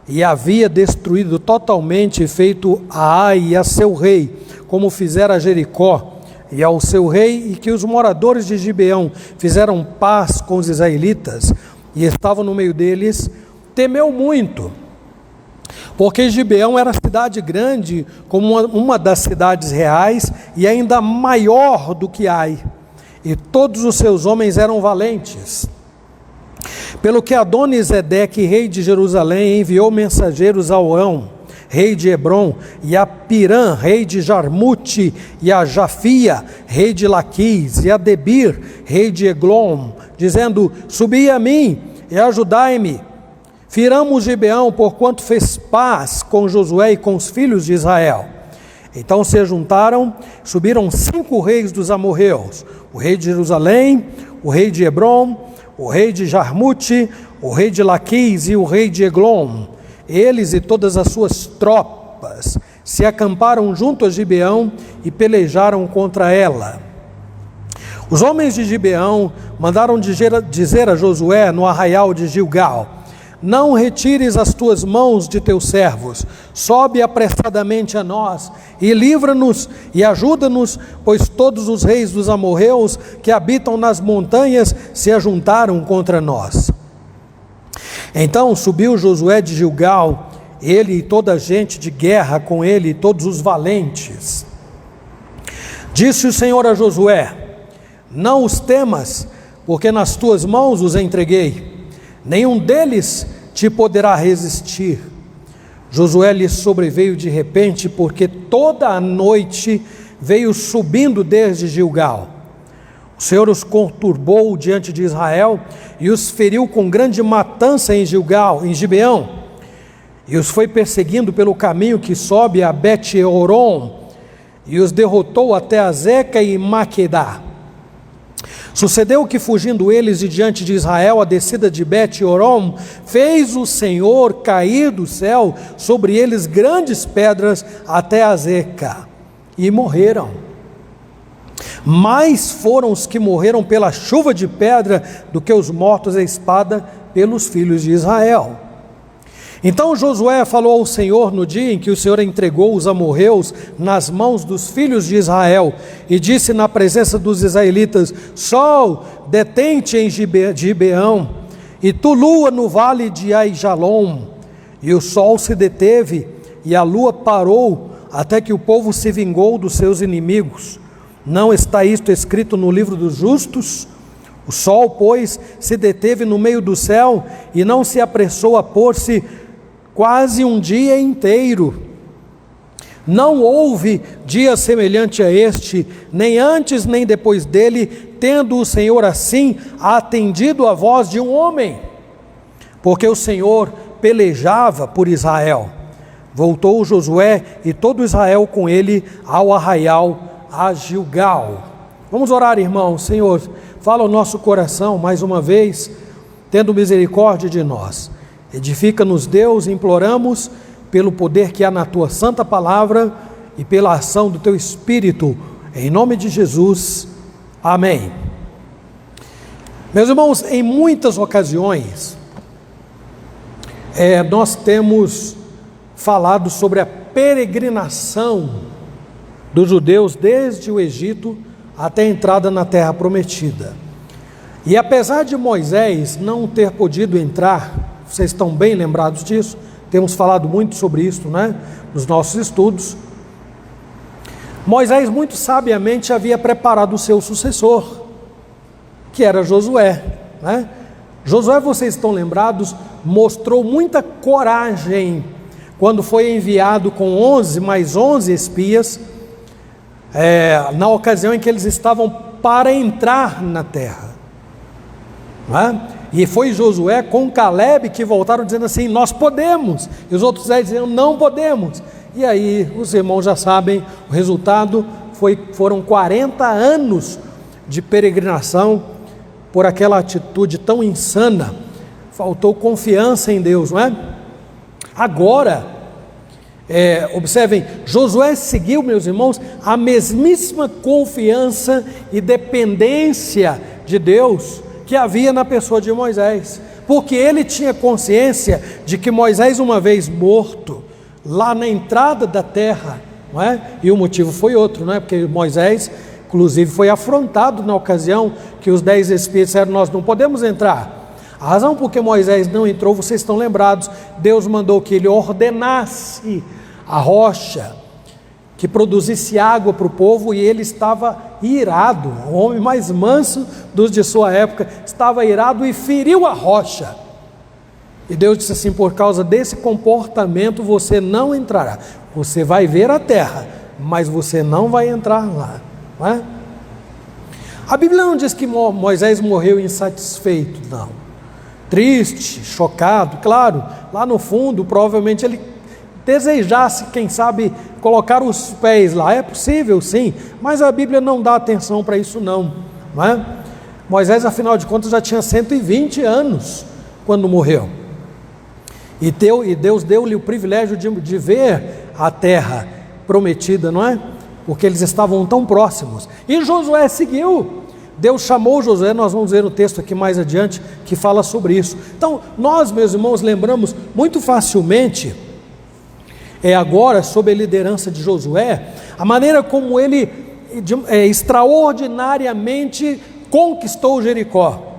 Speaker 1: e havia destruído totalmente, feito a Ai e a seu rei, como fizera a Jericó e ao seu rei, e que os moradores de Gibeão fizeram paz com os israelitas e estavam no meio deles, temeu muito, porque Gibeão era cidade grande, como uma das cidades reais, e ainda maior do que Ai, e todos os seus homens eram valentes. Pelo que Adonisedeque, rei de Jerusalém, enviou mensageiros a Orão, rei de Hebrom, e a Pirã, rei de Jarmute, e a Jafia, rei de Laquis, e a Debir, rei de Eglon, dizendo: Subi a mim e ajudai-me. Firamos Gibeão, porquanto fez paz com Josué e com os filhos de Israel. Então se juntaram, subiram 5 reis dos amorreus, o rei de Jerusalém, o rei de Hebrom, o rei de Jarmute, o rei de Laquis e o rei de Eglon. Eles e todas as suas tropas se acamparam junto a Gibeão e pelejaram contra ela. Os homens de Gibeão mandaram dizer a Josué no arraial de Gilgal: Não retires as tuas mãos de teus servos, sobe apressadamente a nós, e livra-nos e ajuda-nos, pois todos os reis dos amorreus que habitam nas montanhas se ajuntaram contra nós. Então subiu Josué de Gilgal, ele e toda a gente de guerra com ele, e todos os valentes. Disse o Senhor a Josué: Não os temas, porque nas tuas mãos os entreguei. Nenhum deles te poderá resistir. Josué lhe sobreveio de repente, porque toda a noite veio subindo desde Gilgal. O Senhor os conturbou diante de Israel e os feriu com grande matança em Gibeão, e os foi perseguindo pelo caminho que sobe a Bet-Horon, e os derrotou até Azeca e Maquedá. Sucedeu que, fugindo eles de diante de Israel, a descida de Bet-Horon, fez o Senhor cair do céu sobre eles grandes pedras até Azeca, e morreram. Mais foram os que morreram pela chuva de pedra do que os mortos à espada pelos filhos de Israel. Então Josué falou ao Senhor no dia em que o Senhor entregou os amorreus nas mãos dos filhos de Israel, e disse na presença dos israelitas: Sol, detente em Gibeão, e tu, lua, no vale de Aijalon. E o sol se deteve, e a lua parou, até que o povo se vingou dos seus inimigos. Não está isto escrito no livro dos justos? O sol, pois, se deteve no meio do céu, e não se apressou a pôr-se quase um dia inteiro. Não houve dia semelhante a este, nem antes nem depois dele, tendo o Senhor assim atendido a voz de um homem, porque o Senhor pelejava por Israel. Voltou Josué e todo Israel com ele ao arraial a Gilgal. Vamos orar, irmãos. Senhor, fala ao nosso coração mais uma vez, tendo misericórdia de nós. Edifica-nos, Deus, imploramos pelo poder que há na Tua santa palavra e pela ação do Teu Espírito, em nome de Jesus, amém. Meus irmãos, em muitas ocasiões, nós temos falado sobre a peregrinação dos judeus desde o Egito até a entrada na Terra Prometida. E apesar de Moisés não ter podido entrar, vocês estão bem lembrados disso, temos falado muito sobre isso, né, nos nossos estudos. Moisés muito sabiamente havia preparado o seu sucessor, que era Josué, né? Josué, vocês estão lembrados, mostrou muita coragem quando foi enviado com 11 espias, na ocasião em que eles estavam para entrar na terra, não é? E foi Josué com Caleb que voltaram dizendo assim: nós podemos, e os outros 10 diziam: não podemos. E aí os irmãos já sabem, o resultado foram 40 anos de peregrinação por aquela atitude tão insana. Faltou confiança em Deus, não é? Agora, observem, Josué seguiu, meus irmãos, a mesmíssima confiança e dependência de Deus que havia na pessoa de Moisés, porque ele tinha consciência de que Moisés, uma vez morto, lá na entrada da terra, não é? E o motivo foi outro, não é? Porque Moisés, inclusive, foi afrontado na ocasião que os 10 espias disseram: nós não podemos entrar. A razão por que Moisés não entrou, vocês estão lembrados, Deus mandou que ele ordenasse a rocha que produzisse água para o povo, e ele estava irado, o homem mais manso dos de sua época, estava irado e feriu a rocha. E Deus disse assim: por causa desse comportamento você não entrará. Você vai ver a terra, mas você não vai entrar lá, não é? A Bíblia não diz que Moisés morreu insatisfeito, não. Triste, chocado, claro, lá no fundo provavelmente ele desejasse, quem sabe, colocar os pés lá. É possível, sim, mas a Bíblia não dá atenção para isso não é? Moisés, afinal de contas, já tinha 120 anos quando morreu, e Deus deu-lhe o privilégio de ver a terra prometida, não é? Porque eles estavam tão próximos, e Josué seguiu. Deus chamou Josué, nós vamos ver o texto aqui mais adiante que fala sobre isso. Então nós, meus irmãos, lembramos muito facilmente, agora sob a liderança de Josué, a maneira como ele extraordinariamente conquistou Jericó.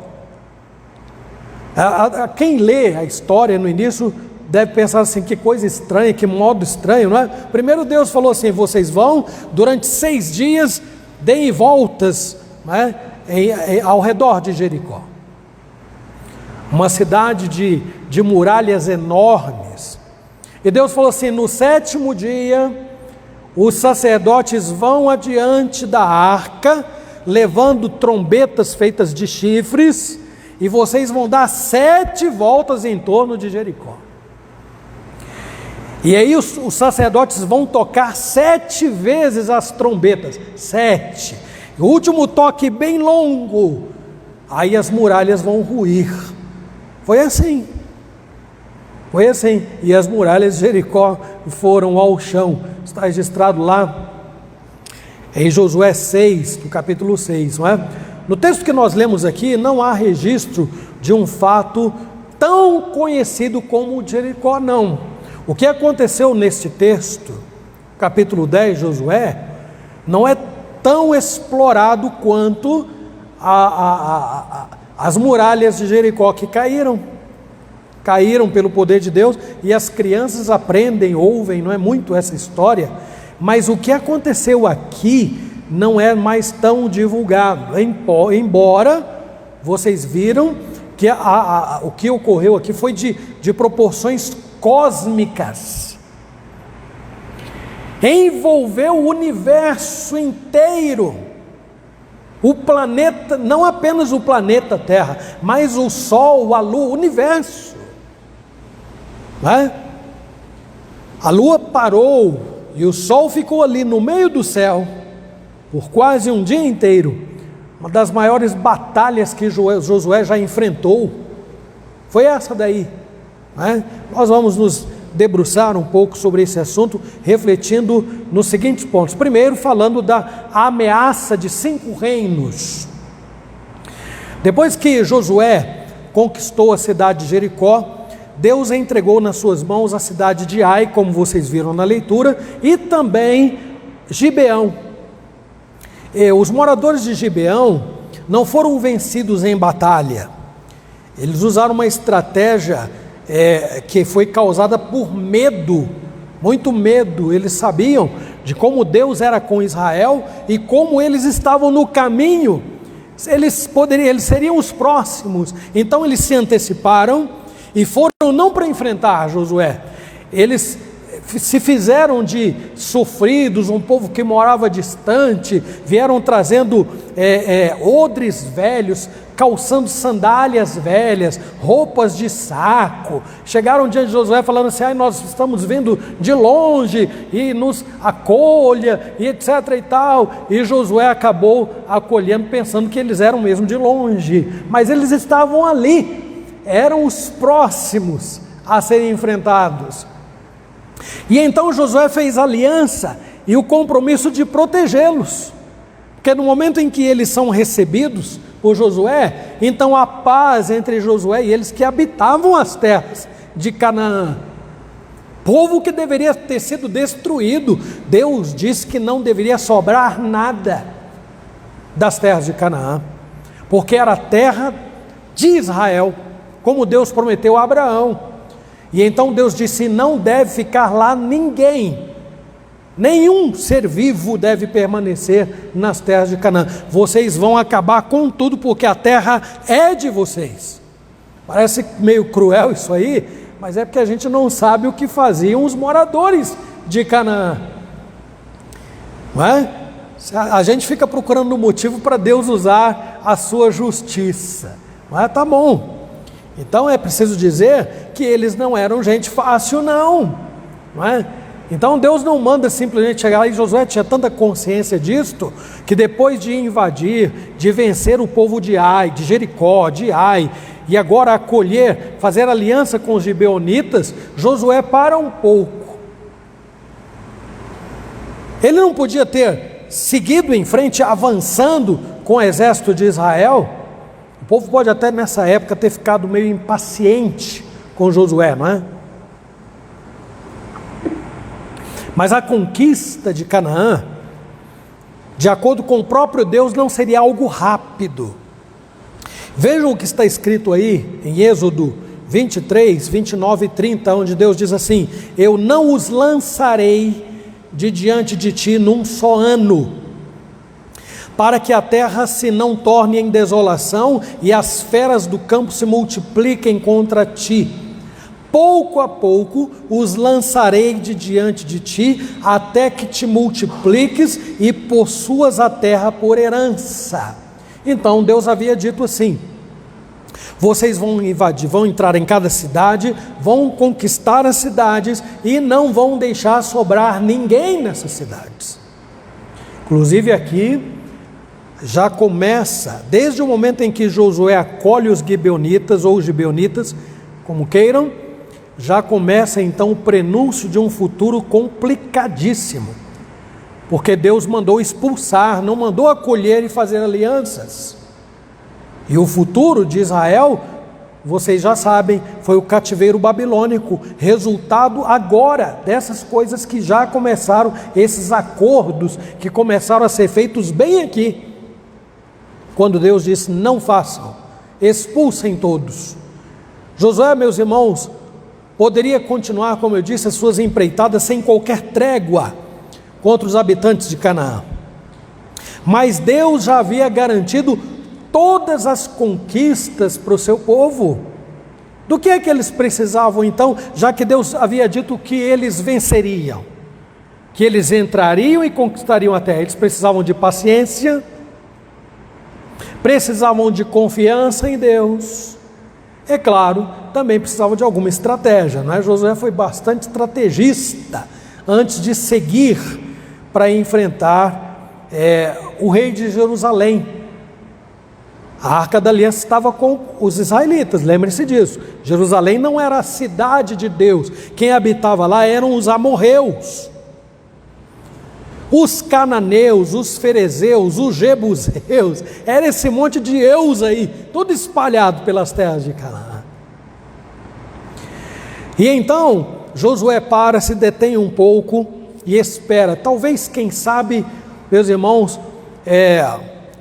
Speaker 1: Quem lê a história no início deve pensar assim: que coisa estranha, que modo estranho, não é? Primeiro Deus falou assim: vocês vão durante 6 dias, deem voltas, não é? Ao redor de Jericó, uma cidade de muralhas enormes. E Deus falou assim: no 7º dia, os sacerdotes vão adiante da arca, levando trombetas feitas de chifres, e vocês vão dar 7 voltas em torno de Jericó. E aí os sacerdotes vão tocar 7 vezes as trombetas, 7. O último toque bem longo, aí as muralhas vão ruir. Foi assim. E as muralhas de Jericó foram ao chão. Está registrado lá em Josué 6, no capítulo 6, não é? No texto que nós lemos aqui, não há registro de um fato tão conhecido como o de Jericó, não. O que aconteceu neste texto, capítulo 10 de Josué, não é tão explorado quanto as muralhas de Jericó que caíram pelo poder de Deus, e as crianças aprendem, ouvem, não é muito essa história, mas o que aconteceu aqui não é mais tão divulgado, embora vocês viram que o que ocorreu aqui foi de proporções cósmicas, envolveu o universo inteiro, o planeta, não apenas o planeta Terra, mas o Sol, a Lua, o universo. Não é? A Lua parou e o Sol ficou ali no meio do céu por quase um dia inteiro. Uma das maiores batalhas que Josué já enfrentou foi essa daí, não é? Nós vamos nos debruçar um pouco sobre esse assunto, refletindo nos seguintes pontos. Primeiro, falando da ameaça de 5 reinos. Depois que Josué conquistou a cidade de Jericó, Deus entregou nas suas mãos a cidade de Ai, como vocês viram na leitura, e também Gibeão. Os moradores de Gibeão não foram vencidos em batalha. Eles usaram uma estratégia que foi causada por medo, muito medo. Eles sabiam de como Deus era com Israel e como eles estavam no caminho. Eles seriam os próximos. Então eles se anteciparam e foram não para enfrentar Josué. Eles se fizeram de sofridos, um povo que morava distante, vieram trazendo odres velhos, calçando sandálias velhas, roupas de saco. Chegaram diante de Josué falando assim: nós estamos vindo de longe e nos acolha, e etc e tal. E Josué acabou acolhendo, pensando que eles eram mesmo de longe, mas eles estavam ali, eram os próximos a serem enfrentados. E então Josué fez aliança e o compromisso de protegê-los, porque no momento em que eles são recebidos por Josué, então há paz entre Josué e eles que habitavam as terras de Canaã, povo que deveria ter sido destruído. Deus disse que não deveria sobrar nada das terras de Canaã, porque era a terra de Israel, como Deus prometeu a Abraão. E então Deus disse: não deve ficar lá ninguém, nenhum ser vivo deve permanecer nas terras de Canaã. Vocês vão acabar com tudo, porque a terra é de vocês. Parece meio cruel isso aí, mas é porque a gente não sabe o que faziam os moradores de Canaã, não é? A gente fica procurando um motivo para Deus usar a sua justiça, não é? Tá bom. Então é preciso dizer que eles não eram gente fácil, não é? Então Deus não manda simplesmente chegar lá, e Josué tinha tanta consciência disto, que depois de invadir, de vencer o povo de Ai, de Jericó, de Ai, e agora acolher, fazer aliança com os gibeonitas, Josué para um pouco. Ele não podia ter seguido em frente, avançando com o exército de Israel. O povo pode até nessa época ter ficado meio impaciente com Josué, não é? Mas a conquista de Canaã, de acordo com o próprio Deus, não seria algo rápido. Vejam o que está escrito aí em Êxodo 23, 29 e 30, onde Deus diz assim: eu não os lançarei de diante de ti num só ano, para que a terra se não torne em desolação e as feras do campo se multipliquem contra ti. Pouco a pouco os lançarei de diante de ti, até que te multipliques e possuas a terra por herança. Então Deus havia dito assim: Vocês vão invadir, vão entrar em cada cidade, vão conquistar as cidades e não vão deixar sobrar ninguém nessas cidades. Inclusive aqui já começa, desde o momento em que Josué acolhe os gibeonitas ou os gibeonitas, como queiram, já começa então o prenúncio de um futuro complicadíssimo, porque Deus mandou expulsar, não mandou acolher e fazer alianças. E o futuro de Israel, vocês já sabem, foi o cativeiro babilônico, resultado agora dessas coisas que já começaram, esses acordos que começaram a ser feitos bem aqui, quando Deus disse: não façam, expulsem todos. Josué, meus irmãos, poderia continuar, como eu disse, as suas empreitadas sem qualquer trégua contra os habitantes de Canaã, mas Deus já havia garantido todas as conquistas para o seu povo. Do que é que eles precisavam então, já que Deus havia dito que eles venceriam, que eles entrariam e conquistariam a terra? Eles precisavam de paciência, precisavam de confiança em Deus, é claro, também precisavam de alguma estratégia, não é? Josué foi bastante estrategista antes de seguir para enfrentar o rei de Jerusalém. A Arca da Aliança estava com os israelitas, lembre-se disso. Jerusalém não era a cidade de Deus, quem habitava lá eram os amorreus, os cananeus, os ferezeus, os jebuseus, era esse monte de eus aí, tudo espalhado pelas terras de Canaã. E então Josué para, se detém um pouco e espera, talvez, quem sabe, meus irmãos,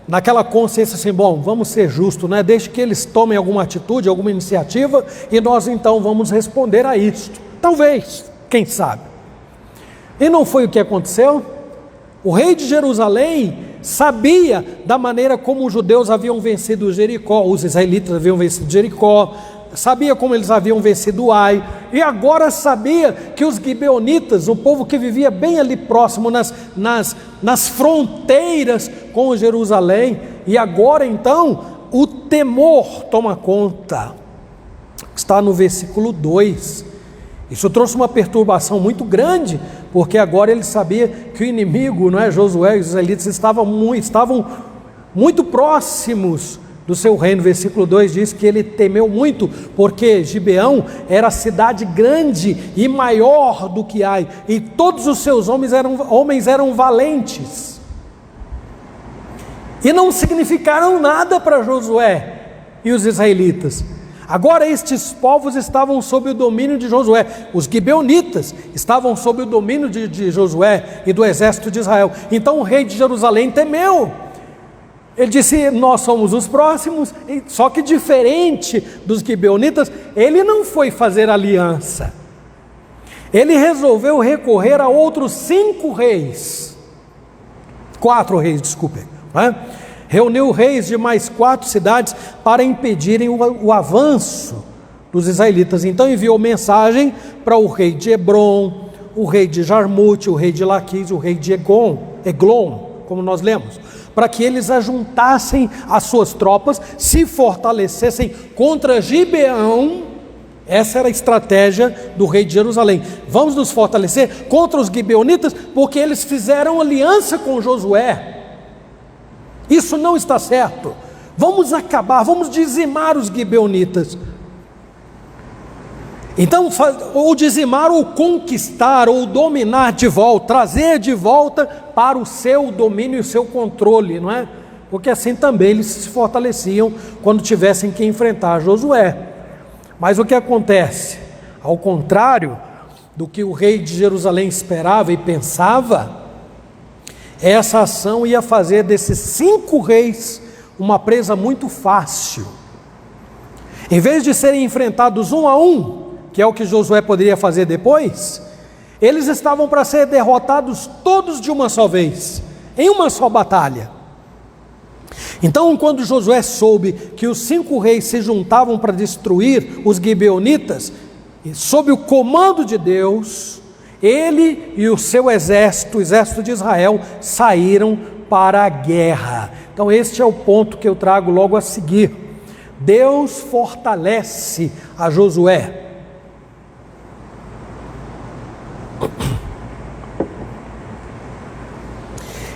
Speaker 1: naquela consciência assim: bom, vamos ser justos, né? Deixe que eles tomem alguma atitude, alguma iniciativa, e nós então vamos responder a isto. Talvez, quem sabe. E não foi o que aconteceu? O rei de Jerusalém sabia da maneira como os judeus haviam vencido Jericó, os israelitas haviam vencido Jericó, sabia como eles haviam vencido Ai, e agora sabia que os gibeonitas, o povo que vivia bem ali próximo, nas fronteiras com Jerusalém, e agora então o temor toma conta. Está no versículo 2. Isso trouxe uma perturbação muito grande, porque agora ele sabia que o inimigo, não é, Josué e os israelitas estavam muito próximos do seu reino. Versículo 2 diz que ele temeu muito, porque Gibeão era cidade grande e maior do que Ai, e todos os seus homens eram valentes, e não significaram nada para Josué e os israelitas. Agora estes povos estavam sob o domínio de Josué, os gibeonitas estavam sob o domínio de Josué e do exército de Israel. Então o rei de Jerusalém temeu. Ele disse: nós somos os próximos. Só que diferente dos gibeonitas, ele não foi fazer aliança. Ele resolveu recorrer a outros 4 reis, desculpem, né? Reuniu reis de mais 4 cidades para impedirem o avanço dos israelitas. Então enviou mensagem para o rei de Hebron, o rei de Jarmute, o rei de Laquis, o rei de Eglon, como nós lemos, para que eles ajuntassem as suas tropas, se fortalecessem contra Gibeão. Essa era a estratégia do rei de Jerusalém: vamos nos fortalecer contra os gibeonitas, porque eles fizeram aliança com Josué. Isso não está certo. Vamos acabar, vamos dizimar os gibeonitas. Então, ou dizimar, ou conquistar, ou dominar de volta, trazer de volta para o seu domínio e o seu controle, não é? Porque assim também eles se fortaleciam quando tivessem que enfrentar Josué. Mas o que acontece? Ao contrário do que o rei de Jerusalém esperava e pensava, essa ação ia fazer desses 5 reis uma presa muito fácil. Em vez de serem enfrentados um a um, que é o que Josué poderia fazer depois, eles estavam para ser derrotados todos de uma só vez, em uma só batalha. Então, quando Josué soube que os 5 reis se juntavam para destruir os gibeonitas, sob o comando de Deus, ele e o seu exército, o exército de Israel, saíram para a guerra. Então este é o ponto que eu trago logo a seguir. Deus fortalece a Josué.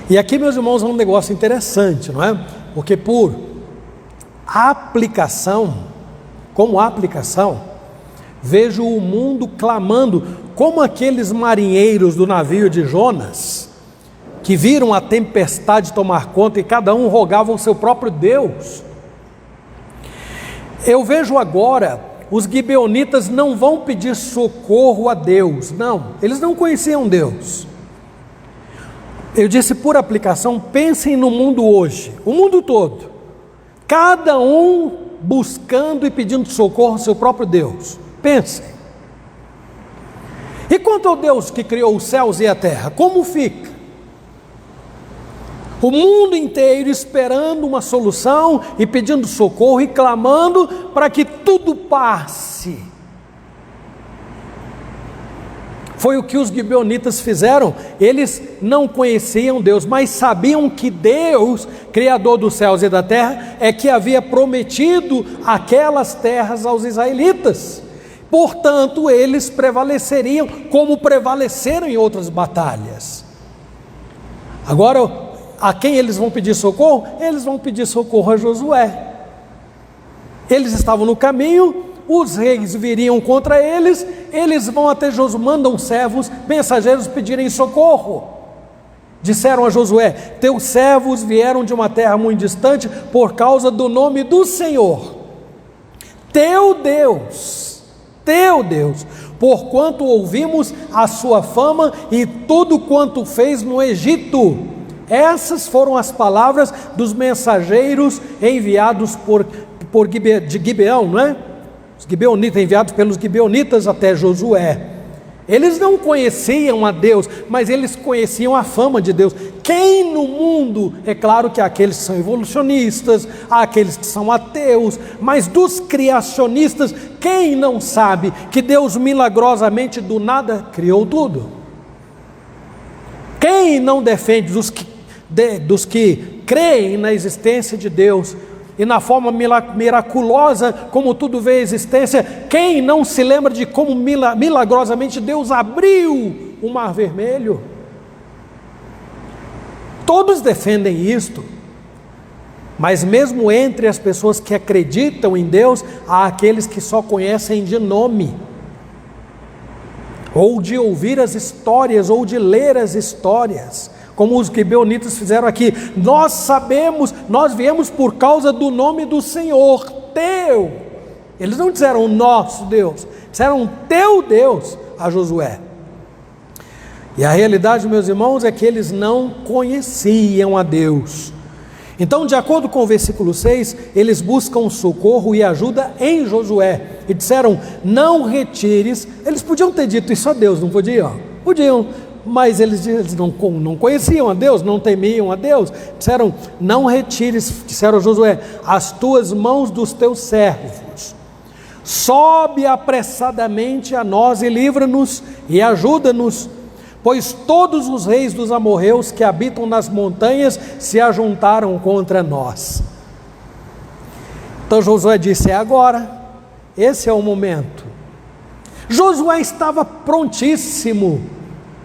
Speaker 1: E aqui, meus irmãos, é um negócio interessante, não é? Porque por aplicação, como aplicação, vejo o mundo clamando, como aqueles marinheiros do navio de Jonas, que viram a tempestade tomar conta e cada um rogava o seu próprio Deus. Eu vejo agora, os gibeonitas não vão pedir socorro a Deus, não, eles não conheciam Deus. Eu disse por aplicação, pensem no mundo hoje, o mundo todo, cada um buscando e pedindo socorro ao seu próprio Deus. Pensem. E quanto ao Deus que criou os céus e a terra, como fica? O mundo inteiro esperando uma solução e pedindo socorro e clamando para que tudo passe. Foi o que os gibeonitas fizeram. Eles não conheciam Deus, mas sabiam que Deus, Criador dos céus e da terra, é que havia prometido aquelas terras aos israelitas. Portanto, eles prevaleceriam como prevaleceram em outras batalhas. Agora, a quem eles vão pedir socorro? Eles vão pedir socorro a Josué. Eles estavam no caminho, os reis viriam contra eles, eles vão até Josué, mandam servos, mensageiros pedirem socorro. Disseram a Josué: teus servos vieram de uma terra muito distante por causa do nome do Senhor, teu Deus, porquanto ouvimos a sua fama e tudo quanto fez no Egito. Essas foram as palavras dos mensageiros enviados de Gibeão, não é? Os gibeonitas, enviados pelos gibeonitas até Josué. Eles não conheciam a Deus, mas eles conheciam a fama de Deus. Quem no mundo, é claro que há aqueles que são evolucionistas, há aqueles que são ateus, mas dos criacionistas, quem não sabe que Deus milagrosamente do nada criou tudo? Quem não defende dos que creem na existência de Deus e na forma miraculosa como tudo vê a existência? Quem não se lembra de como milagrosamente Deus abriu o Mar Vermelho? Todos defendem isto, mas mesmo entre as pessoas que acreditam em Deus, há aqueles que só conhecem de nome, ou de ouvir as histórias, ou de ler as histórias, como os gibeonitas fizeram aqui. Nós sabemos, nós viemos por causa do nome do Senhor, teu. Eles não disseram o nosso Deus, disseram teu Deus a Josué. E a realidade, meus irmãos, é que eles não conheciam a Deus. Então, de acordo com o versículo 6, eles buscam socorro e ajuda em Josué, e disseram: não retires. Eles podiam ter dito isso a Deus, não podiam? Podiam. Mas eles não conheciam a Deus, não temiam a Deus. Disseram: não retires, disseram a Josué, as tuas mãos dos teus servos. Sobe apressadamente a nós e livra-nos e ajuda-nos, pois todos os reis dos amorreus que habitam nas montanhas se ajuntaram contra nós. Então Josué disse: é agora, esse é o momento. Josué estava prontíssimo.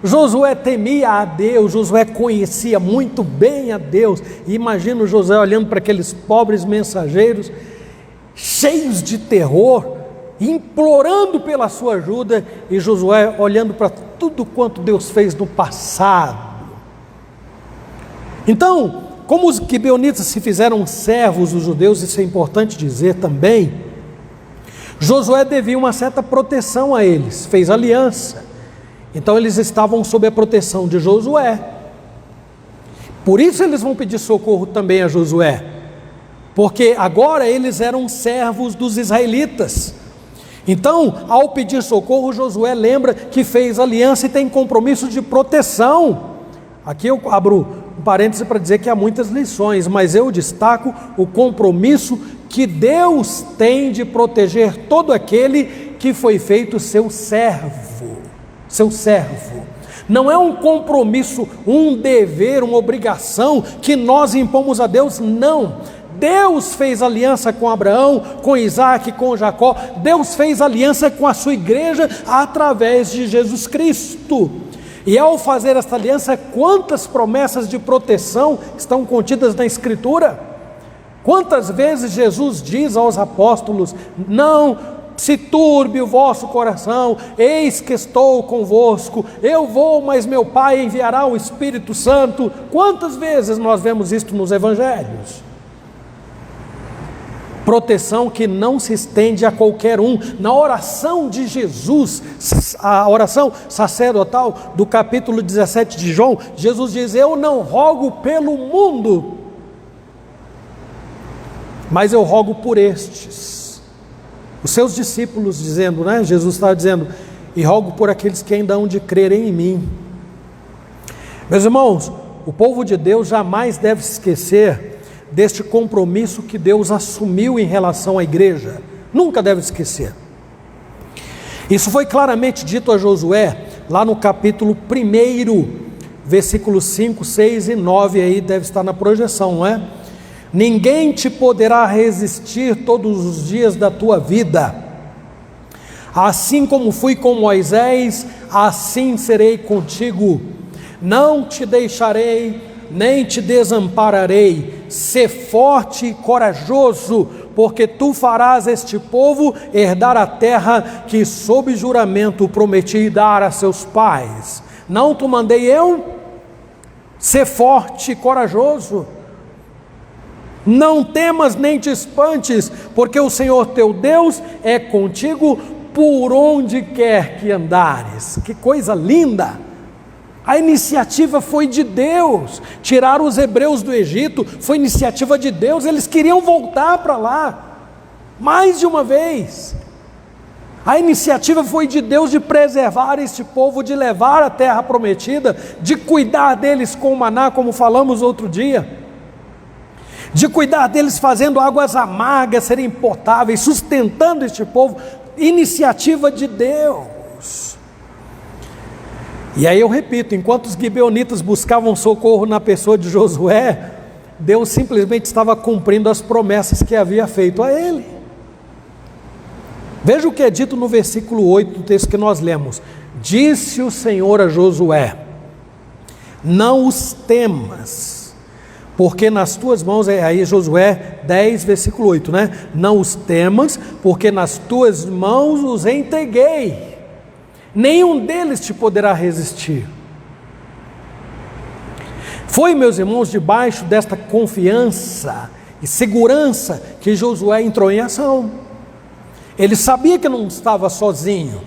Speaker 1: Josué temia a Deus, Josué conhecia muito bem a Deus. E imagina Josué olhando para aqueles pobres mensageiros, cheios de terror, implorando pela sua ajuda, e Josué olhando para tudo quanto Deus fez no passado. Então, como os gibeonitas se fizeram servos dos judeus, isso é importante dizer também, Josué devia uma certa proteção a eles, fez aliança. Então eles estavam sob a proteção de Josué. Por isso eles vão pedir socorro também a Josué, porque agora eles eram servos dos israelitas. Então, ao pedir socorro, Josué lembra que fez aliança e tem compromisso de proteção. Aqui eu abro um parêntese para dizer que há muitas lições, mas eu destaco o compromisso que Deus tem de proteger todo aquele que foi feito seu servo. Seu servo. Não é um compromisso, um dever, uma obrigação que nós impomos a Deus, não. Deus fez aliança com Abraão, com Isaac, com Jacó. Deus fez aliança com a sua igreja através de Jesus Cristo. E ao fazer esta aliança, quantas promessas de proteção estão contidas na Escritura? Quantas vezes Jesus diz aos apóstolos: não se turbe o vosso coração, eis que estou convosco, eu vou, mas meu Pai enviará o Espírito Santo. Quantas vezes nós vemos isto nos evangelhos? Proteção que não se estende a qualquer um. Na oração de Jesus, a oração sacerdotal do capítulo 17 de João, Jesus diz: eu não rogo pelo mundo, mas eu rogo por estes, os seus discípulos, dizendo, né? Jesus está dizendo: e rogo por aqueles que ainda hão de crer em mim. Meus irmãos, o povo de Deus jamais deve se esquecer deste compromisso que Deus assumiu em relação à igreja. Nunca deve esquecer. Isso foi claramente dito a Josué, lá no capítulo 1, versículos 5, 6 e 9, aí deve estar na projeção, não é? Ninguém te poderá resistir todos os dias da tua vida. Assim como fui com Moisés, assim serei contigo. Não te deixarei, nem te desampararei. Sê forte e corajoso, porque tu farás este povo herdar a terra que sob juramento prometi dar a seus pais. Não te mandei eu? Sê forte e corajoso. Não temas nem te espantes, porque o Senhor teu Deus é contigo por onde quer que andares. Que coisa linda! A iniciativa foi de Deus. Tirar os hebreus do Egito foi iniciativa de Deus. Eles queriam voltar para lá mais de uma vez. A iniciativa foi de Deus de preservar este povo, de levar a terra prometida, de cuidar deles com o maná, como falamos outro dia, de cuidar deles fazendo águas amargas serem potáveis, sustentando este povo. Iniciativa de Deus. E aí eu repito, enquanto os gibeonitas buscavam socorro na pessoa de Josué, Deus simplesmente estava cumprindo as promessas que havia feito a ele. Veja o que é dito no versículo 8 do texto que nós lemos: disse o Senhor a Josué: não os temas, porque nas tuas mãos, aí Josué 10, versículo 8, né? Não os temas, porque nas tuas mãos os entreguei. Nenhum deles te poderá resistir. Foi, meus irmãos, debaixo desta confiança e segurança que Josué entrou em ação. Ele sabia que não estava sozinho.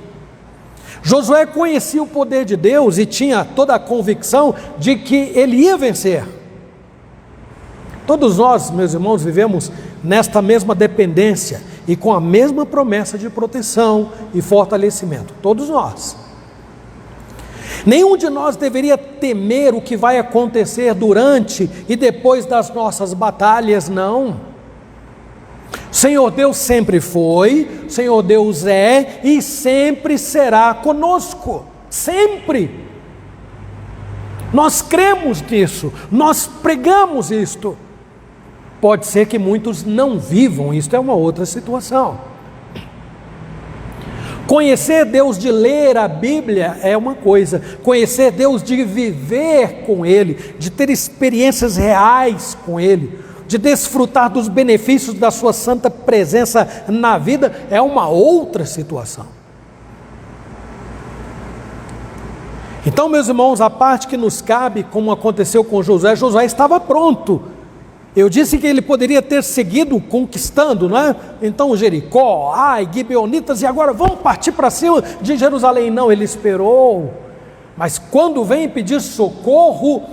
Speaker 1: Josué conhecia o poder de Deus e tinha toda a convicção de que ele ia vencer. Todos nós, meus irmãos, vivemos nesta mesma dependência e com a mesma promessa de proteção e fortalecimento. Todos nós. Nenhum de nós deveria temer o que vai acontecer durante e depois das nossas batalhas, não. O Senhor Deus sempre foi, o Senhor Deus é e sempre será conosco. Sempre. Nós cremos nisso, nós pregamos isto. Pode ser que muitos não vivam, isto é uma outra situação. Conhecer Deus de ler a Bíblia é uma coisa, conhecer Deus de viver com Ele, de ter experiências reais com Ele, de desfrutar dos benefícios da sua santa presença na vida é uma outra situação. Então, meus irmãos, a parte que nos cabe, como aconteceu com Josué, Josué estava pronto. Eu disse que ele poderia ter seguido conquistando, não é? Então Jericó, Ai, Gibeonitas, e agora vamos partir para cima de Jerusalém. Não, ele esperou. Mas quando vem pedir socorro,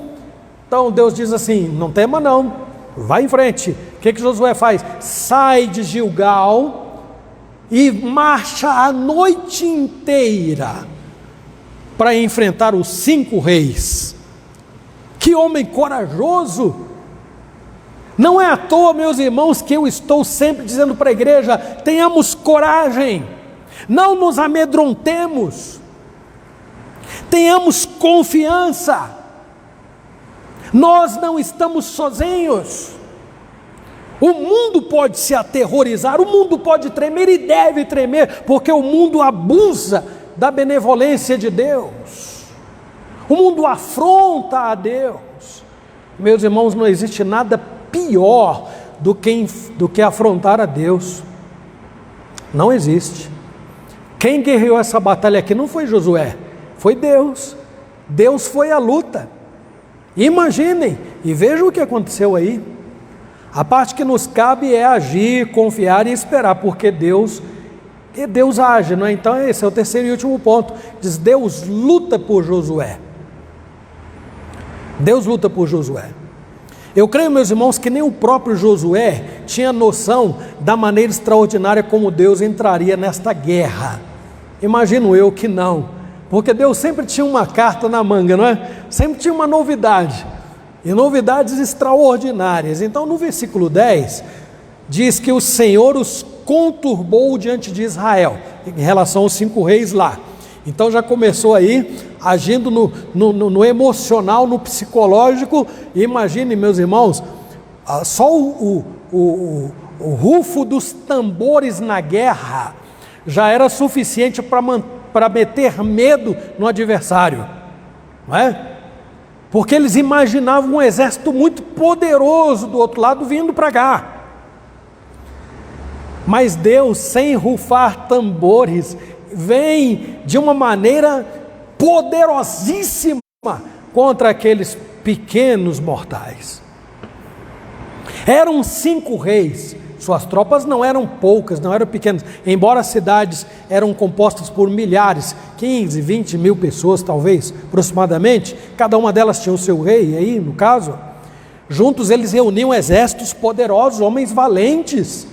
Speaker 1: então Deus diz assim: não tema não, vai em frente. O que Josué faz? Sai de Gilgal e marcha a noite inteira para enfrentar os 5 reis. Que homem corajoso! Não é à toa, meus irmãos, que eu estou sempre dizendo para a igreja: tenhamos coragem, não nos amedrontemos, tenhamos confiança, nós não estamos sozinhos. O mundo pode se aterrorizar, o mundo pode tremer e deve tremer, porque o mundo abusa da benevolência de Deus. O mundo afronta a Deus. Meus irmãos, não existe nada pior do que afrontar a Deus. Não existe. Quem guerreou essa batalha aqui não foi Josué, foi Deus. Deus foi a luta. Imaginem e vejam o que aconteceu aí. A parte que nos cabe é agir, confiar e esperar, porque Deus age, não é? Então esse é o terceiro e último ponto. Diz: Deus luta por Josué. Deus luta por Josué. Eu creio, meus irmãos, que nem o próprio Josué tinha noção da maneira extraordinária como Deus entraria nesta guerra. Imagino eu que não, porque Deus sempre tinha uma carta na manga, não é? Sempre tinha uma novidade, e novidades extraordinárias. Então no versículo 10, diz que o Senhor os conturbou diante de Israel, em relação aos 5 reis lá. Então já começou aí, agindo no emocional, no psicológico. E imagine, meus irmãos, só o rufo dos tambores na guerra já era suficiente para meter medo no adversário, não é? Porque eles imaginavam um exército muito poderoso do outro lado vindo para cá. Mas Deus, sem rufar tambores, vem de uma maneira poderosíssima contra aqueles pequenos mortais. Eram 5 reis, suas tropas não eram poucas, não eram pequenas, embora as cidades eram compostas por milhares, 15, 20 mil pessoas talvez, aproximadamente, cada uma delas tinha o seu rei aí, no caso. Juntos eles reuniam exércitos poderosos, homens valentes,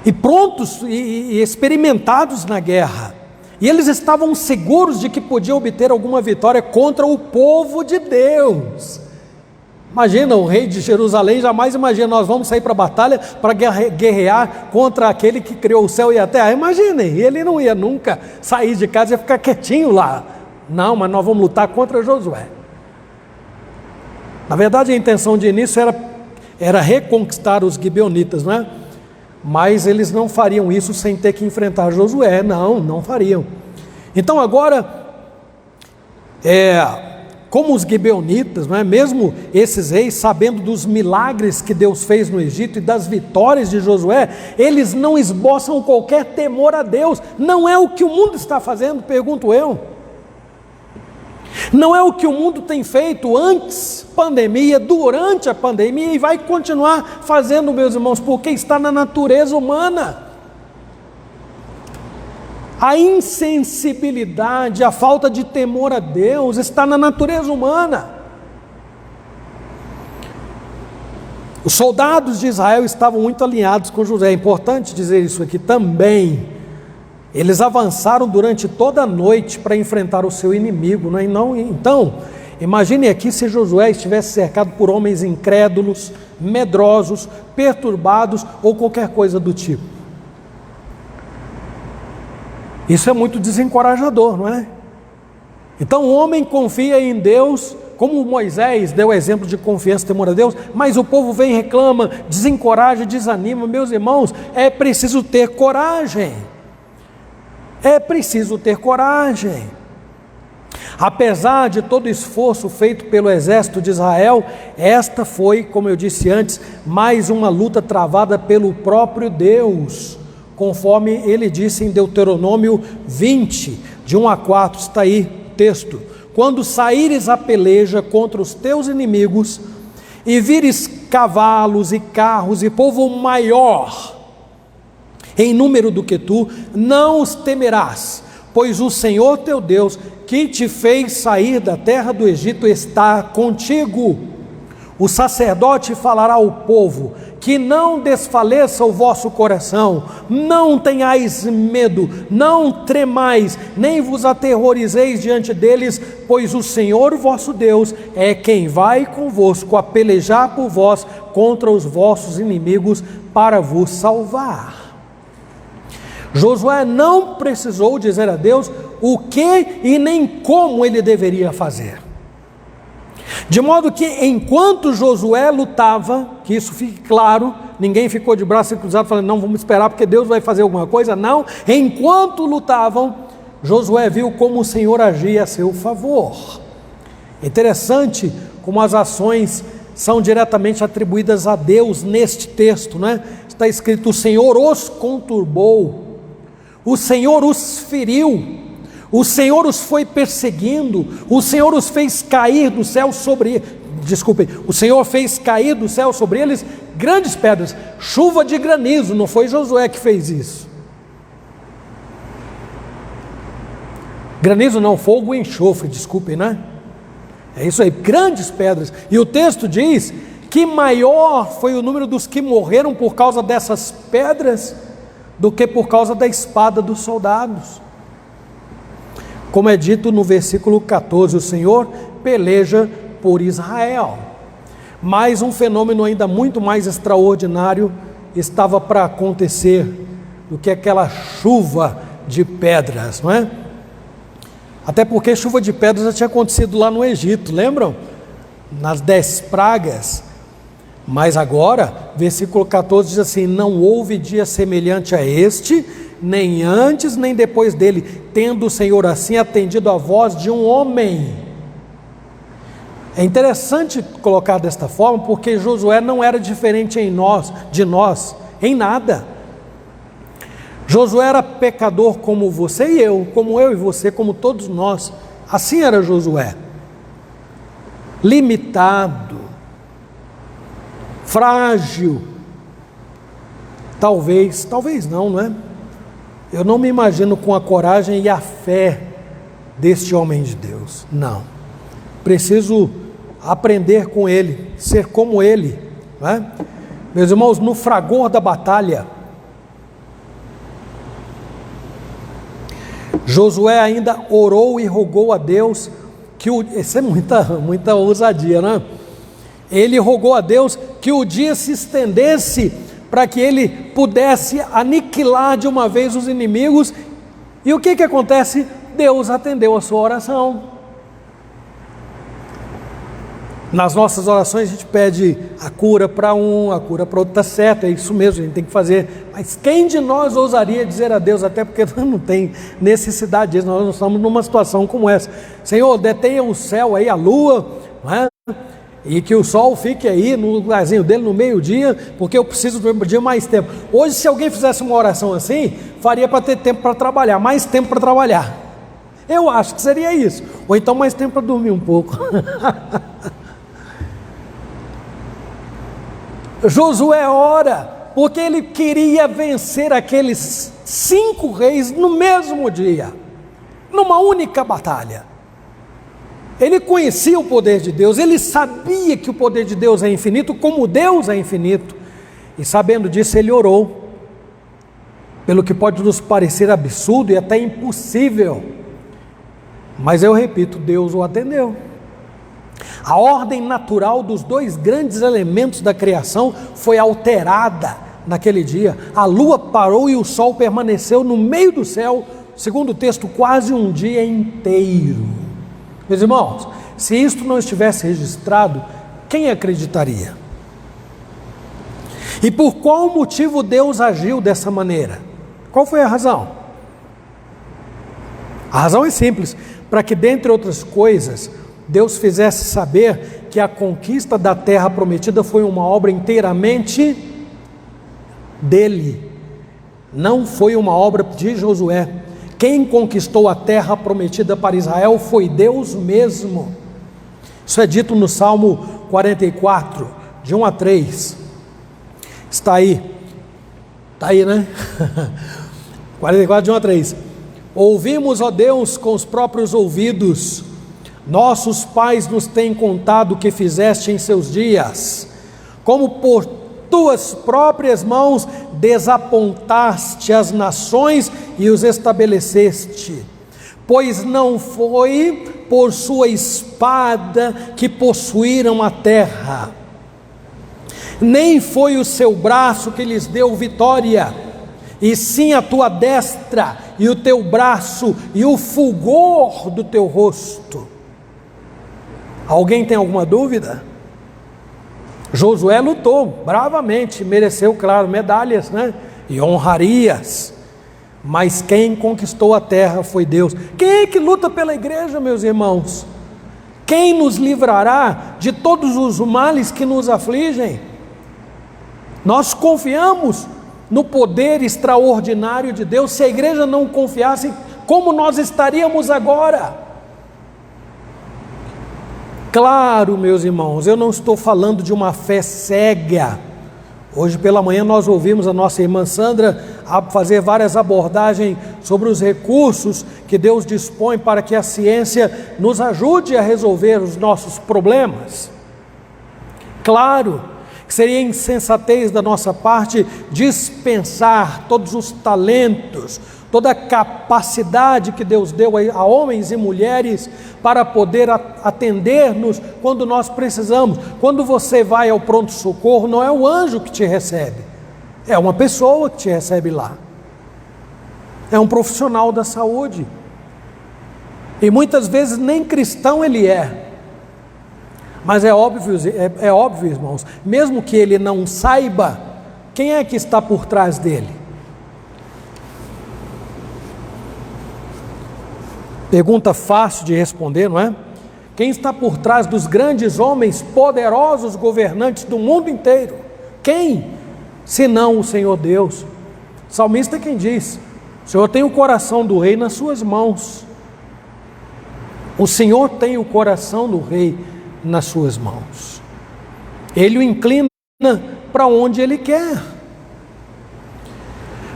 Speaker 1: e prontos e experimentados na guerra, e eles estavam seguros de que podiam obter alguma vitória contra o povo de Deus. Imagina, o rei de Jerusalém jamais imagina: nós vamos sair para a batalha para guerrear contra aquele que criou o céu e a terra. Imaginem, ele não ia nunca sair de casa, ia ficar quietinho lá. Não, mas nós vamos lutar contra Josué. Na verdade, a intenção de início era reconquistar os gibeonitas, não é? Mas eles não fariam isso sem ter que enfrentar Josué. Não fariam. Então agora, como os gibeonitas, não é? Mesmo esses reis, sabendo dos milagres que Deus fez no Egito e das vitórias de Josué, eles não esboçam qualquer temor a Deus. Não é o que o mundo está fazendo, pergunto eu. Não é o que o mundo tem feito antes pandemia, durante a pandemia, e vai continuar fazendo, meus irmãos, porque está na natureza humana. A insensibilidade, a falta de temor a Deus está na natureza humana. Os soldados de Israel estavam muito alinhados com Josué. É importante dizer isso aqui também. Eles avançaram durante toda a noite para enfrentar o seu inimigo, não é? Então, imagine aqui se Josué estivesse cercado por homens incrédulos, medrosos, perturbados ou qualquer coisa do tipo. Isso é muito desencorajador, não é? Então o homem confia em Deus, como Moisés deu exemplo de confiança e temor a Deus, mas o povo vem e reclama, desencoraja, desanima. Meus irmãos, é preciso ter coragem. É preciso ter coragem. Apesar de todo o esforço feito pelo exército de Israel, esta foi, como eu disse antes, mais uma luta travada pelo próprio Deus, conforme ele disse em Deuteronômio 20, de 1 a 4, está aí o texto: quando saíres a peleja contra os teus inimigos, e vires cavalos e carros e povo maior em número do que tu, não os temerás, pois o Senhor teu Deus, que te fez sair da terra do Egito, está contigo. O sacerdote falará ao povo: que não desfaleça o vosso coração, não tenhais medo, não tremais, nem vos aterrorizeis diante deles, pois o Senhor vosso Deus é quem vai convosco a pelejar por vós contra os vossos inimigos para vos salvar. Josué não precisou dizer a Deus o que e nem como ele deveria fazer. De modo que enquanto Josué lutava, que isso fique claro, ninguém ficou de braço cruzado falando, não, vamos esperar porque Deus vai fazer alguma coisa, não. Enquanto lutavam, Josué viu como o Senhor agia a seu favor. Interessante como as ações são diretamente atribuídas a Deus neste texto, né? Está escrito, o Senhor os conturbou, o Senhor os feriu, o Senhor os foi perseguindo, o Senhor os fez cair do céu sobre, o Senhor fez cair do céu sobre eles grandes pedras, chuva de granizo, não foi Josué que fez isso. Granizo não, fogo e enxofre, desculpem, né? É isso aí, grandes pedras. E o texto diz que maior foi o número dos que morreram por causa dessas pedras do que por causa da espada dos soldados. Como é dito no versículo 14, o Senhor peleja por Israel. Mas um fenômeno ainda muito mais extraordinário estava para acontecer do que aquela chuva de pedras, não é? Até porque chuva de pedras já tinha acontecido lá no Egito, lembram? Nas 10 pragas. Mas agora, versículo 14 diz assim, não houve dia semelhante a este, nem antes nem depois dele, tendo o Senhor assim atendido a voz de um homem. É interessante colocar desta forma, porque Josué não era diferente de nós, em nada. Josué era pecador como você e eu, como eu e você, como todos nós. Assim era Josué. Limitado, frágil. Talvez não, não é? Eu não me imagino com a coragem e a fé deste homem de Deus, não. Preciso aprender com ele, ser como ele, não é? Meus irmãos, no fragor da batalha, Josué ainda orou e rogou a Deus, isso é muita ousadia, né? Ele rogou a Deus que o dia se estendesse para que ele pudesse aniquilar de uma vez os inimigos. E o que acontece? Deus atendeu a sua oração. Nas nossas orações a gente pede a cura para um, a cura para outro, está certo, é isso mesmo, a gente tem que fazer. Mas quem de nós ousaria dizer a Deus, até porque não tem necessidade disso, nós não estamos numa situação como essa. Senhor, detenha o céu aí, a lua, não é? E que o sol fique aí no lugarzinho dele no meio-dia, porque eu preciso de mais tempo. Hoje, se alguém fizesse uma oração assim, faria para ter tempo para trabalhar, mais tempo para trabalhar. Eu acho que seria isso. Ou então mais tempo para dormir um pouco. Josué ora, porque ele queria vencer aqueles 5 reis no mesmo dia, numa única batalha. Ele conhecia o poder de Deus, ele sabia que o poder de Deus é infinito, como Deus é infinito, e sabendo disso ele orou, pelo que pode nos parecer absurdo e até impossível, mas eu repito, Deus o atendeu. A ordem natural dos 2 grandes elementos da criação foi alterada naquele dia. A lua parou e o sol permaneceu no meio do céu, segundo o texto, quase um dia inteiro. Meus irmãos, se isto não estivesse registrado, quem acreditaria? E por qual motivo Deus agiu dessa maneira? Qual foi a razão? A razão é simples, para que, dentre outras coisas, Deus fizesse saber que a conquista da terra prometida foi uma obra inteiramente dele, não foi uma obra de Josué. Quem conquistou a terra prometida para Israel foi Deus mesmo. Isso é dito no Salmo 44, de 1 a 3. Está aí, né? 44, de 1 a 3. Ouvimos, ó Deus, com os próprios ouvidos, nossos pais nos têm contado o que fizeste em seus dias, como por tuas próprias mãos desapontaste as nações e os estabeleceste, pois não foi por sua espada que possuíram a terra, nem foi o seu braço que lhes deu vitória, e sim a tua destra e o teu braço e o fulgor do teu rosto. Alguém tem alguma dúvida? Josué lutou bravamente, mereceu, claro, medalhas, né? E honrarias. Mas quem conquistou a terra foi Deus. Quem é que luta pela igreja, meus irmãos? Quem nos livrará de todos os males que nos afligem? Nós confiamos no poder extraordinário de Deus. Se a igreja não confiasse, como nós estaríamos agora? Claro, meus irmãos, eu não estou falando de uma fé cega. Hoje pela manhã nós ouvimos a nossa irmã Sandra fazer várias abordagens sobre os recursos que Deus dispõe para que a ciência nos ajude a resolver os nossos problemas. Claro que seria insensatez da nossa parte dispensar todos os talentos, toda a capacidade que Deus deu a homens e mulheres para poder atender-nos quando nós precisamos. Quando você vai ao pronto-socorro, não é o anjo que te recebe, é uma pessoa que te recebe lá, é um profissional da saúde, e muitas vezes nem cristão ele é. Mas é óbvio, irmãos, mesmo que ele não saiba, quem é que está por trás dele? Pergunta fácil de responder, não é? Quem está por trás dos grandes homens, poderosos governantes do mundo inteiro? Quem? Senão o Senhor Deus. O salmista é quem diz: o Senhor tem o coração do rei nas suas mãos. O Senhor tem o coração do rei nas suas mãos. Ele o inclina para onde Ele quer.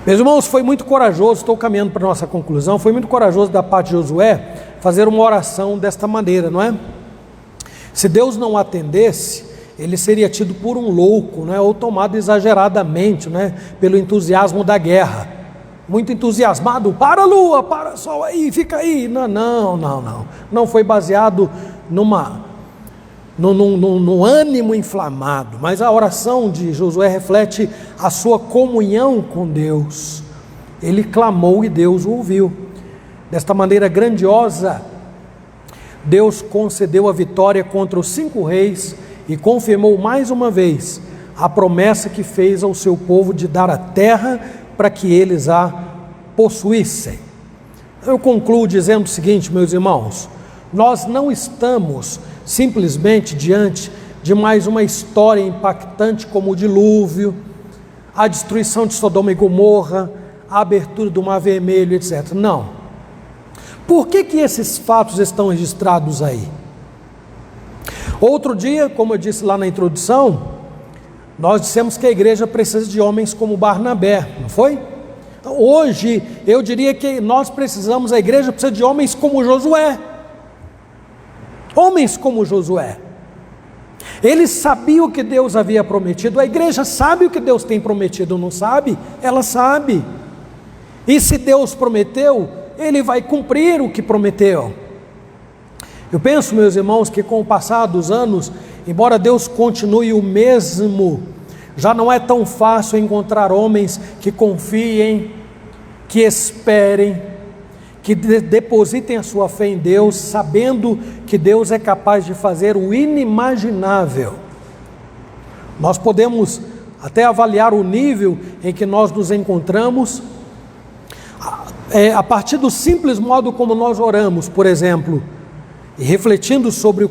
Speaker 1: Meus irmãos, foi muito corajoso, estou caminhando para a nossa conclusão, foi muito corajoso da parte de Josué fazer uma oração desta maneira, não é? Se Deus não atendesse, ele seria tido por um louco, não é? Ou tomado exageradamente, não é? Pelo entusiasmo da guerra, muito entusiasmado, para a lua, para o sol aí, fica aí. Não foi baseado no ânimo inflamado, mas a oração de Josué reflete a sua comunhão com Deus. Ele clamou e Deus o ouviu. Desta maneira grandiosa, Deus concedeu a vitória contra os 5 reis e confirmou mais uma vez a promessa que fez ao seu povo de dar a terra para que eles a possuíssem. Eu concluo dizendo o seguinte, meus irmãos: nós não estamos simplesmente diante de mais uma história impactante como o dilúvio, a destruição de Sodoma e Gomorra, a abertura do Mar Vermelho, etc. Não. Por que esses fatos estão registrados aí? Outro dia, como eu disse lá na introdução, nós dissemos que a igreja precisa de homens como Barnabé, não foi? Hoje, eu diria que nós precisamos, a igreja precisa de homens como Josué. Homens como Josué. Eles sabiam o que Deus havia prometido. A igreja sabe o que Deus tem prometido, não sabe? Ela sabe. E se Deus prometeu, Ele vai cumprir o que prometeu. Eu penso, meus irmãos, que com o passar dos anos, embora Deus continue o mesmo, já não é tão fácil encontrar homens que confiem, que esperem, que depositem a sua fé em Deus, sabendo que Deus é capaz de fazer o inimaginável. Nós podemos até avaliar o nível em que nós nos encontramos, a partir do simples modo como nós oramos, por exemplo, e refletindo sobre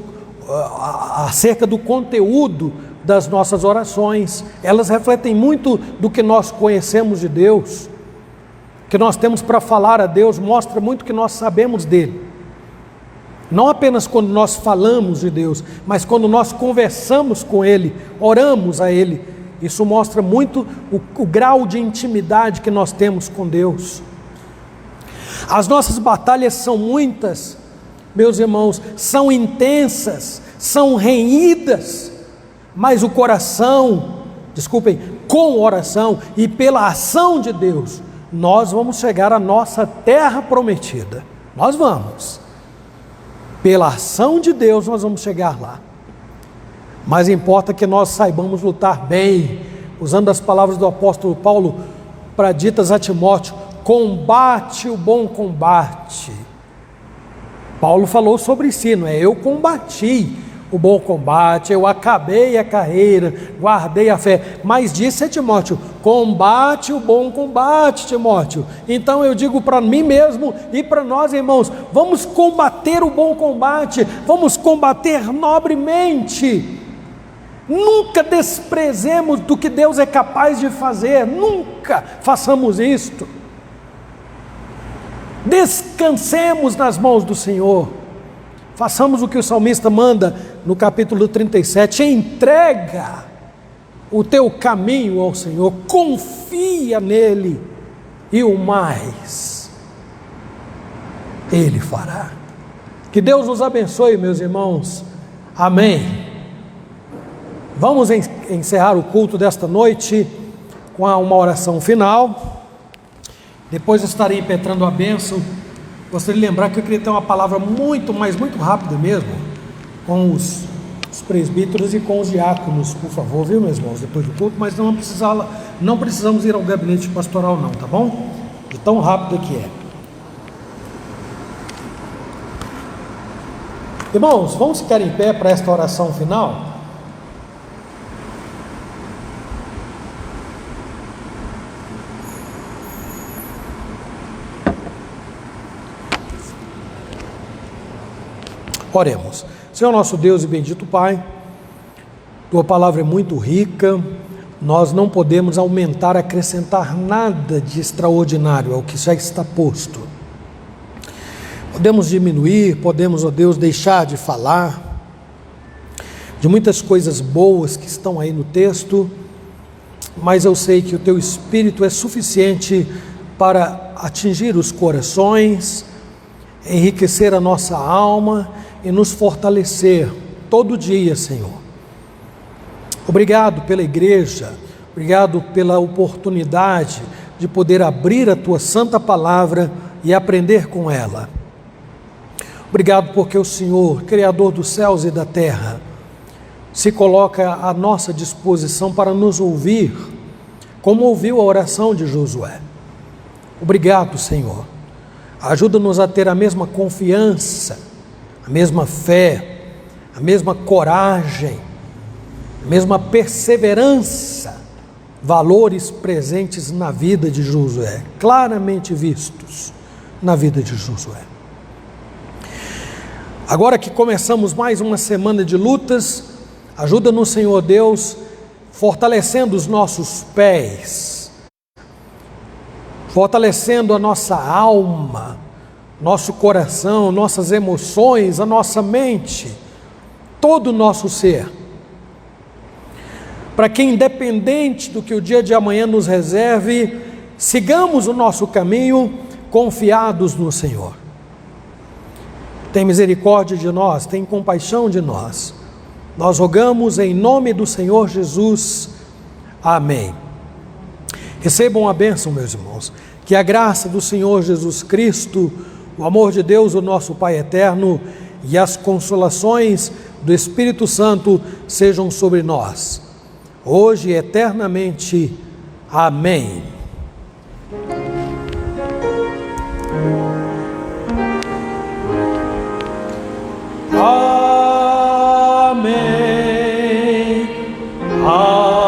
Speaker 1: acerca do conteúdo das nossas orações. Elas refletem muito do que nós conhecemos de Deus, que nós temos para falar a Deus, mostra muito que nós sabemos dele. Não apenas quando nós falamos de Deus, mas quando nós conversamos com Ele, oramos a Ele. Isso mostra muito o grau de intimidade que nós temos com Deus. As nossas batalhas são muitas, meus irmãos, são intensas, são renhidas, mas o coração, com oração e pela ação de Deus, nós vamos chegar à nossa terra prometida. Nós vamos. Pela ação de Deus nós vamos chegar lá. Mas importa que nós saibamos lutar bem, usando as palavras do apóstolo Paulo para ditas a Timóteo: combate o bom combate. Paulo falou sobre si, não é? Eu combati o bom combate, eu acabei a carreira, guardei a fé. Mas disse a Timóteo: combate o bom combate, Timóteo. Então eu digo para mim mesmo e para nós, irmãos, vamos combater o bom combate, vamos combater nobremente. Nunca desprezemos do que Deus é capaz de fazer, nunca façamos isto. Descansemos nas mãos do Senhor. Façamos o que o salmista manda no capítulo 37, entrega o teu caminho ao Senhor, confia nele, e o mais Ele fará. Que Deus nos abençoe, meus irmãos, amém. Vamos encerrar o culto desta noite com uma oração final, depois estarei impetrando a bênção. Gostaria de lembrar que eu queria ter uma palavra muito rápida mesmo, com os presbíteros e com os diáconos, por favor, viu, meus irmãos, depois do culto, mas não precisamos ir ao gabinete pastoral não, tá bom? De tão rápido que é. Irmãos, vamos ficar em pé para esta oração final? Oremos. Senhor nosso Deus e bendito Pai, Tua palavra é muito rica, nós não podemos aumentar, acrescentar nada de extraordinário ao que já está posto. Podemos diminuir, podemos, ó Deus, deixar de falar de muitas coisas boas que estão aí no texto, mas eu sei que o Teu Espírito é suficiente para atingir os corações, enriquecer a nossa alma e nos fortalecer todo dia, Senhor. Obrigado pela igreja, obrigado pela oportunidade de poder abrir a Tua santa palavra e aprender com ela. Obrigado porque o Senhor, Criador dos céus e da terra, se coloca à nossa disposição para nos ouvir, como ouviu a oração de Josué. Obrigado, Senhor. Ajuda-nos a ter a mesma confiança, a mesma fé, a mesma coragem, a mesma perseverança, valores presentes na vida de Josué, claramente vistos na vida de Josué. Agora que começamos mais uma semana de lutas, ajuda-nos, Senhor Deus, fortalecendo os nossos pés, fortalecendo a nossa alma, nosso coração, nossas emoções, a nossa mente, todo o nosso ser, para que, independente do que o dia de amanhã nos reserve, sigamos o nosso caminho confiados no Senhor. Tem misericórdia de nós, tem compaixão de nós. Nós rogamos em nome do Senhor Jesus. Amém. Recebam a bênção, meus irmãos. Que a graça do Senhor Jesus Cristo, o amor de Deus, o nosso Pai eterno, e as consolações do Espírito Santo sejam sobre nós, hoje e eternamente. Amém. Amém. Amém.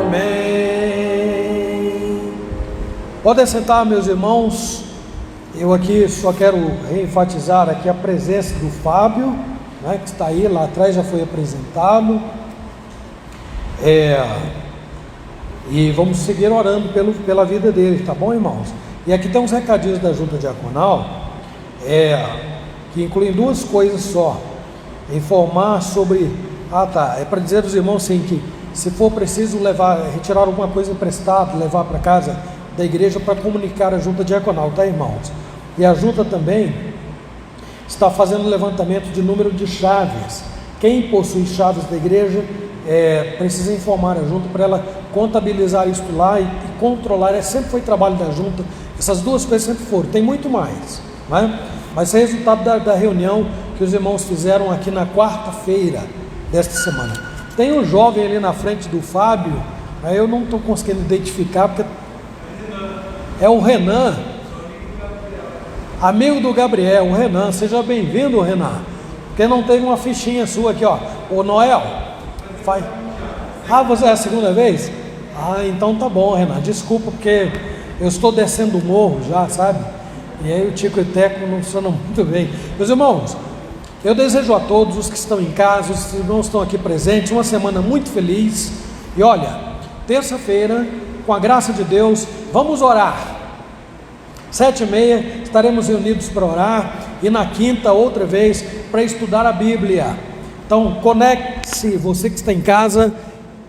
Speaker 1: Amém. Podem sentar, meus irmãos. Eu aqui só quero reenfatizar aqui a presença do Fábio, né, que está aí, lá atrás já foi apresentado. E vamos seguir orando pela vida dele, tá bom, irmãos? E aqui tem uns recadinhos da junta diaconal, que incluem duas coisas só. Informar sobre... é para dizer aos irmãos, sim, que se for preciso retirar alguma coisa emprestada, levar para casa da igreja para comunicar a junta diaconal, tá, irmãos? E a junta também está fazendo levantamento de número de chaves. Quem possui chaves da igreja precisa informar a junta para ela contabilizar isso lá e controlar. Sempre foi trabalho da junta, essas duas coisas sempre foram, tem muito mais, né? Mas é resultado da reunião que os irmãos fizeram aqui na quarta-feira desta semana. Tem um jovem ali na frente do Fábio, Aí eu não estou conseguindo identificar, porque é o Renan, amigo do Gabriel, o Renan. Seja bem-vindo, Renan. Porque não tem uma fichinha sua aqui, ó. Ô Noel, faz. Ah, você é a segunda vez? Ah, então tá bom, Renan. Desculpa, porque eu estou descendo o morro já, sabe? E aí o Tico e o Teco não funcionam muito bem. Meus irmãos, eu desejo a todos os que estão em casa, os irmãos que estão aqui presentes, uma semana muito feliz. E olha, terça-feira, com a graça de Deus, vamos orar. 7h30 estaremos reunidos para orar, e na quinta, outra vez, para estudar a Bíblia. Então, conecte-se, você que está em casa,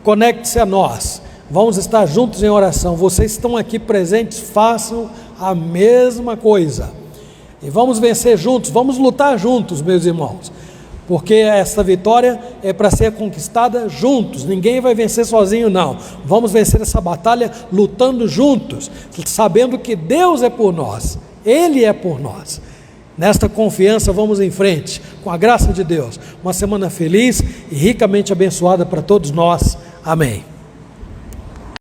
Speaker 1: conecte-se a nós. Vamos estar juntos em oração. Vocês estão aqui presentes, façam a mesma coisa. E vamos vencer juntos, vamos lutar juntos, meus irmãos. Porque essa vitória é para ser conquistada juntos. Ninguém vai vencer sozinho, não. Vamos vencer essa batalha lutando juntos, sabendo que Deus é por nós, Ele é por nós. Nesta confiança vamos em frente, com a graça de Deus. Uma semana feliz e ricamente abençoada para todos nós. Amém.